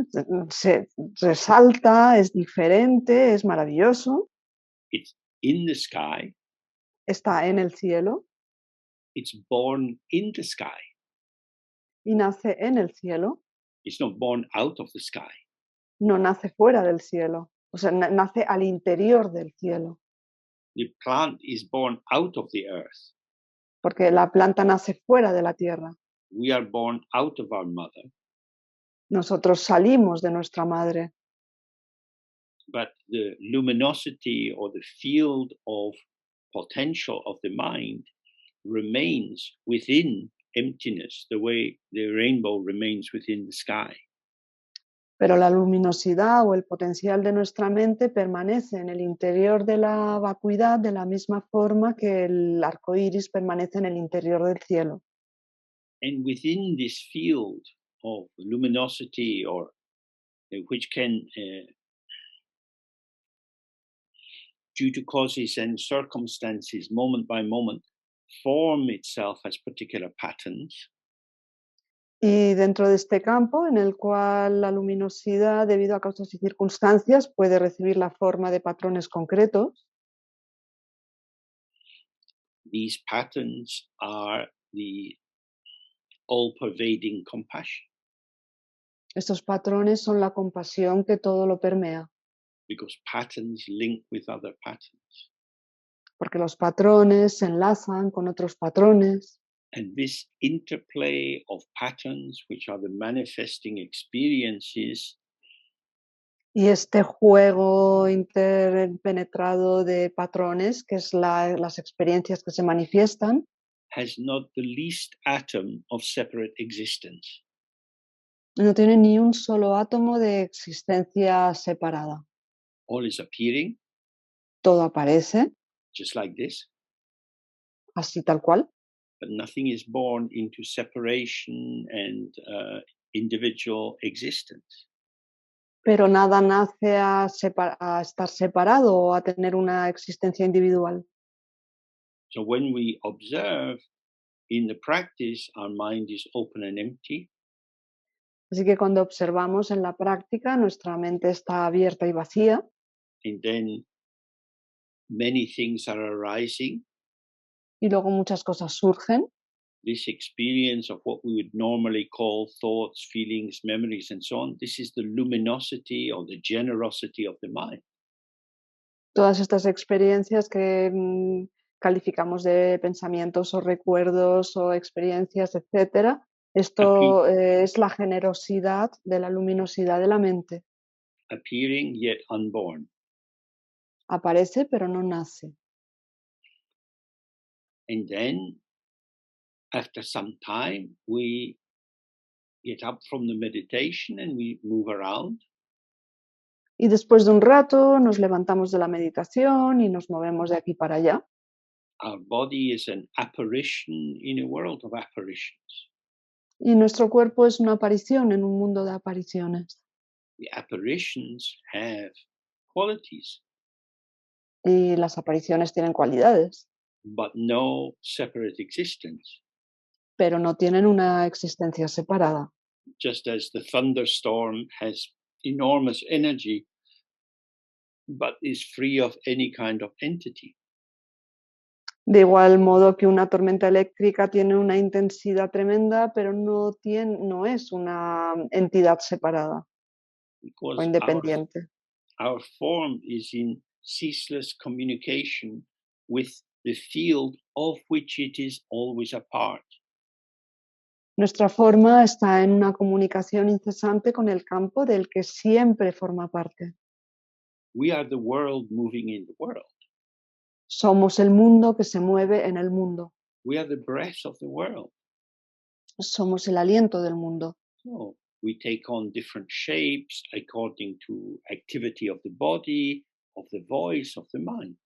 Speaker 2: se resalta, es diferente, es maravilloso.
Speaker 1: It's in the sky.
Speaker 2: Está en el cielo
Speaker 1: It's born in the sky.
Speaker 2: y nace en el cielo.
Speaker 1: It's not born out of the sky.
Speaker 2: No nace fuera del cielo. O sea, nace al interior del cielo.
Speaker 1: The plant is born out of the earth.
Speaker 2: Porque la planta nace fuera de la tierra.
Speaker 1: We are born out of our mother.
Speaker 2: Nosotros salimos de nuestra madre.
Speaker 1: But the luminosity or the field of potential of the mind remains within emptiness, the way the rainbow remains within the sky.
Speaker 2: Pero la luminosidad o el potencial de nuestra mente permanece en el interior de la vacuidad de la misma forma que el arco iris permanece en el interior del cielo.
Speaker 1: And within this field of luminosity, or which can, due to causes and circumstances, moment by moment, form itself as particular patterns.
Speaker 2: Y dentro de este campo, en el cual la luminosidad, debido a causas y circunstancias, puede recibir la forma de patrones concretos,
Speaker 1: These patterns are the all-pervading compassion,
Speaker 2: estos patrones son la compasión que todo lo permea,
Speaker 1: because patterns link with other patterns.
Speaker 2: porque los patrones se enlazan con otros patrones.
Speaker 1: And this interplay of patterns, which are the manifesting experiences,
Speaker 2: Y este juego interpenetrado de patrones, que es las experiencias que se manifiestan,
Speaker 1: has not the least atom of separate existence.
Speaker 2: no tiene ni un solo átomo de existencia separada.
Speaker 1: All is appearing,
Speaker 2: Todo aparece
Speaker 1: just like this,
Speaker 2: así tal cual,
Speaker 1: but nothing is born into separation and individual existence.
Speaker 2: pero nada nace a estar separado o a tener una existencia individual.
Speaker 1: So when we observe in the practice, our mind is open and empty.
Speaker 2: Así que cuando observamos en la práctica, nuestra mente está abierta y vacía,
Speaker 1: And then many things are arising,
Speaker 2: y luego muchas cosas surgen,
Speaker 1: this experience of what we would normally call thoughts, feelings, memories, and so on, this is the luminosity or the generosity of the mind.
Speaker 2: Todas estas experiencias que calificamos de pensamientos o recuerdos o experiencias, etcétera, esto es la generosidad de la luminosidad de la mente.
Speaker 1: Appearing yet unborn.
Speaker 2: Aparece pero no nace.
Speaker 1: And then, after some time, we get up from the meditation and we move around.
Speaker 2: Y después de un rato nos levantamos de la meditación y nos movemos de aquí para allá.
Speaker 1: Our body is an apparition in a world of apparitions.
Speaker 2: Y nuestro cuerpo es una aparición en un mundo de apariciones.
Speaker 1: The apparitions have qualities,
Speaker 2: Y las apariciones tienen cualidades,
Speaker 1: but no separate existence.
Speaker 2: pero no tienen una existencia separada.
Speaker 1: Just as the thunderstorm has enormous energy, but is free of any kind of entity.
Speaker 2: De igual modo que una tormenta eléctrica tiene una intensidad tremenda, pero no es una entidad separada o
Speaker 1: Because
Speaker 2: independiente.
Speaker 1: our form is in ceaseless communication with the field of which it is always a part.
Speaker 2: Nuestra forma está en una comunicación incesante con el campo del que siempre forma parte.
Speaker 1: We are the world moving in the world.
Speaker 2: Somos el mundo que se mueve en el mundo.
Speaker 1: We are the breath of the world.
Speaker 2: Somos el aliento del mundo.
Speaker 1: So we take on different shapes according to activity of the body, of the voice, of the mind.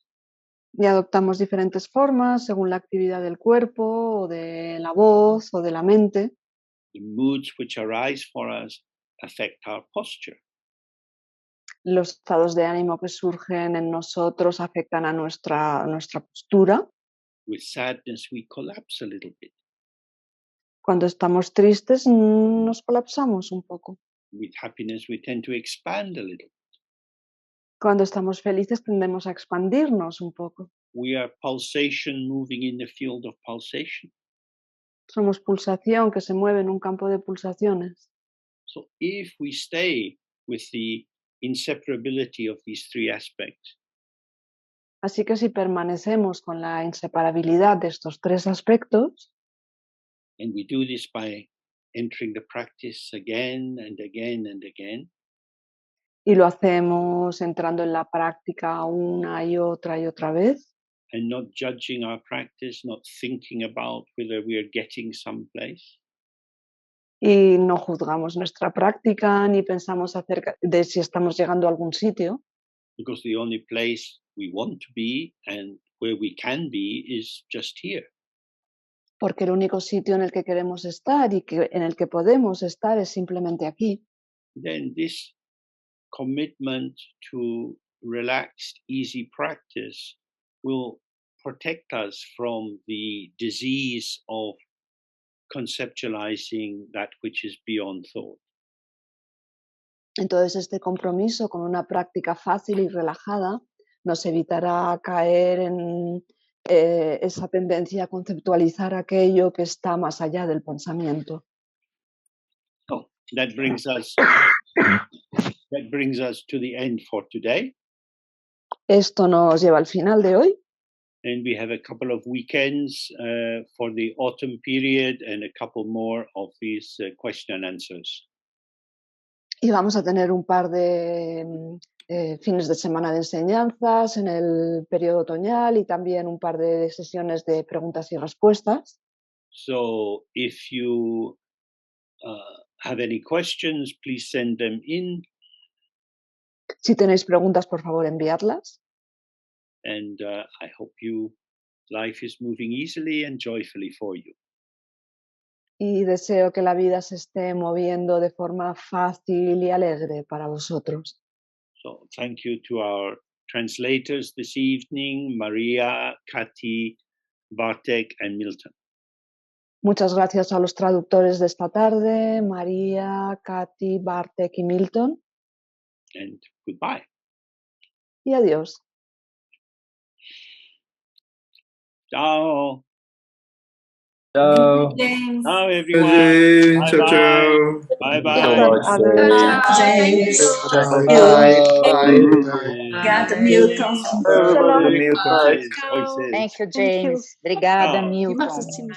Speaker 2: Y adoptamos diferentes formas según la actividad del cuerpo, o de la voz, o de la mente.
Speaker 1: The moods which arise for us affect our posture.
Speaker 2: Los estados de ánimo que surgen en nosotros afectan a nuestra postura.
Speaker 1: With sadness, we collapse a little bit.
Speaker 2: Cuando estamos tristes, nos colapsamos un poco.
Speaker 1: With happiness, we tend to expand a little.
Speaker 2: Cuando estamos felices, tendemos a expandirnos un poco.
Speaker 1: We are pulsation moving in the field of pulsation.
Speaker 2: Somos pulsación que se mueve en un campo de pulsaciones.
Speaker 1: So if we stay with the inseparability of these three aspects,
Speaker 2: Así que si permanecemos con la inseparabilidad de estos tres aspectos,
Speaker 1: and we do this by entering the practice again and again and again,
Speaker 2: y lo hacemos entrando en la práctica una y otra vez,
Speaker 1: and not judging our practice, not thinking about whether we are getting someplace,
Speaker 2: y no juzgamos nuestra práctica ni pensamos acerca de si estamos llegando a algún sitio,
Speaker 1: because the only place we want to be and where we can be is just here.
Speaker 2: porque el único sitio en el que queremos estar y en el que podemos estar es simplemente aquí.
Speaker 1: Then this commitment to relaxed, easy practice will protect us from the disease of conceptualizing that which is beyond thought.
Speaker 2: Entonces, este compromiso con una práctica fácil y relajada nos evitará caer en esa tendencia a conceptualizar aquello que está más allá del pensamiento.
Speaker 1: So that brings us to the end for today.
Speaker 2: Esto nos lleva al final de hoy.
Speaker 1: And we have a couple of weekends for the autumn period and a couple more of these question and answers.
Speaker 2: Y vamos a tener un par de fines de semana de enseñanzas en el periodo otoñal y también un par de sesiones de preguntas y respuestas.
Speaker 1: So if you have any questions, please send them in.
Speaker 2: Si tenéis preguntas, por favor, enviadlas.
Speaker 1: And I hope life is moving easily and joyfully for you.
Speaker 2: Y deseo que la vida se esté moviendo de forma fácil y alegre para vosotros.
Speaker 1: So thank you to our translators this evening, Maria, Kati, Bartek, and Milton.
Speaker 2: Muchas gracias a los traductores de esta tarde, María, Kati, Bartek y Milton.
Speaker 1: And goodbye.
Speaker 2: Y adiós.
Speaker 1: Ciao.
Speaker 3: Ciao.
Speaker 4: James.
Speaker 1: Ciao everyone.
Speaker 5: James. Ciao,
Speaker 1: Bye-bye.
Speaker 5: ciao.
Speaker 1: Bye-bye.
Speaker 3: So much.
Speaker 4: James. Obrigada, Milton.
Speaker 1: Everybody.
Speaker 3: Milton.
Speaker 1: Voices.
Speaker 6: Thank you, James. Obrigada,
Speaker 1: Ciao.
Speaker 6: Milton.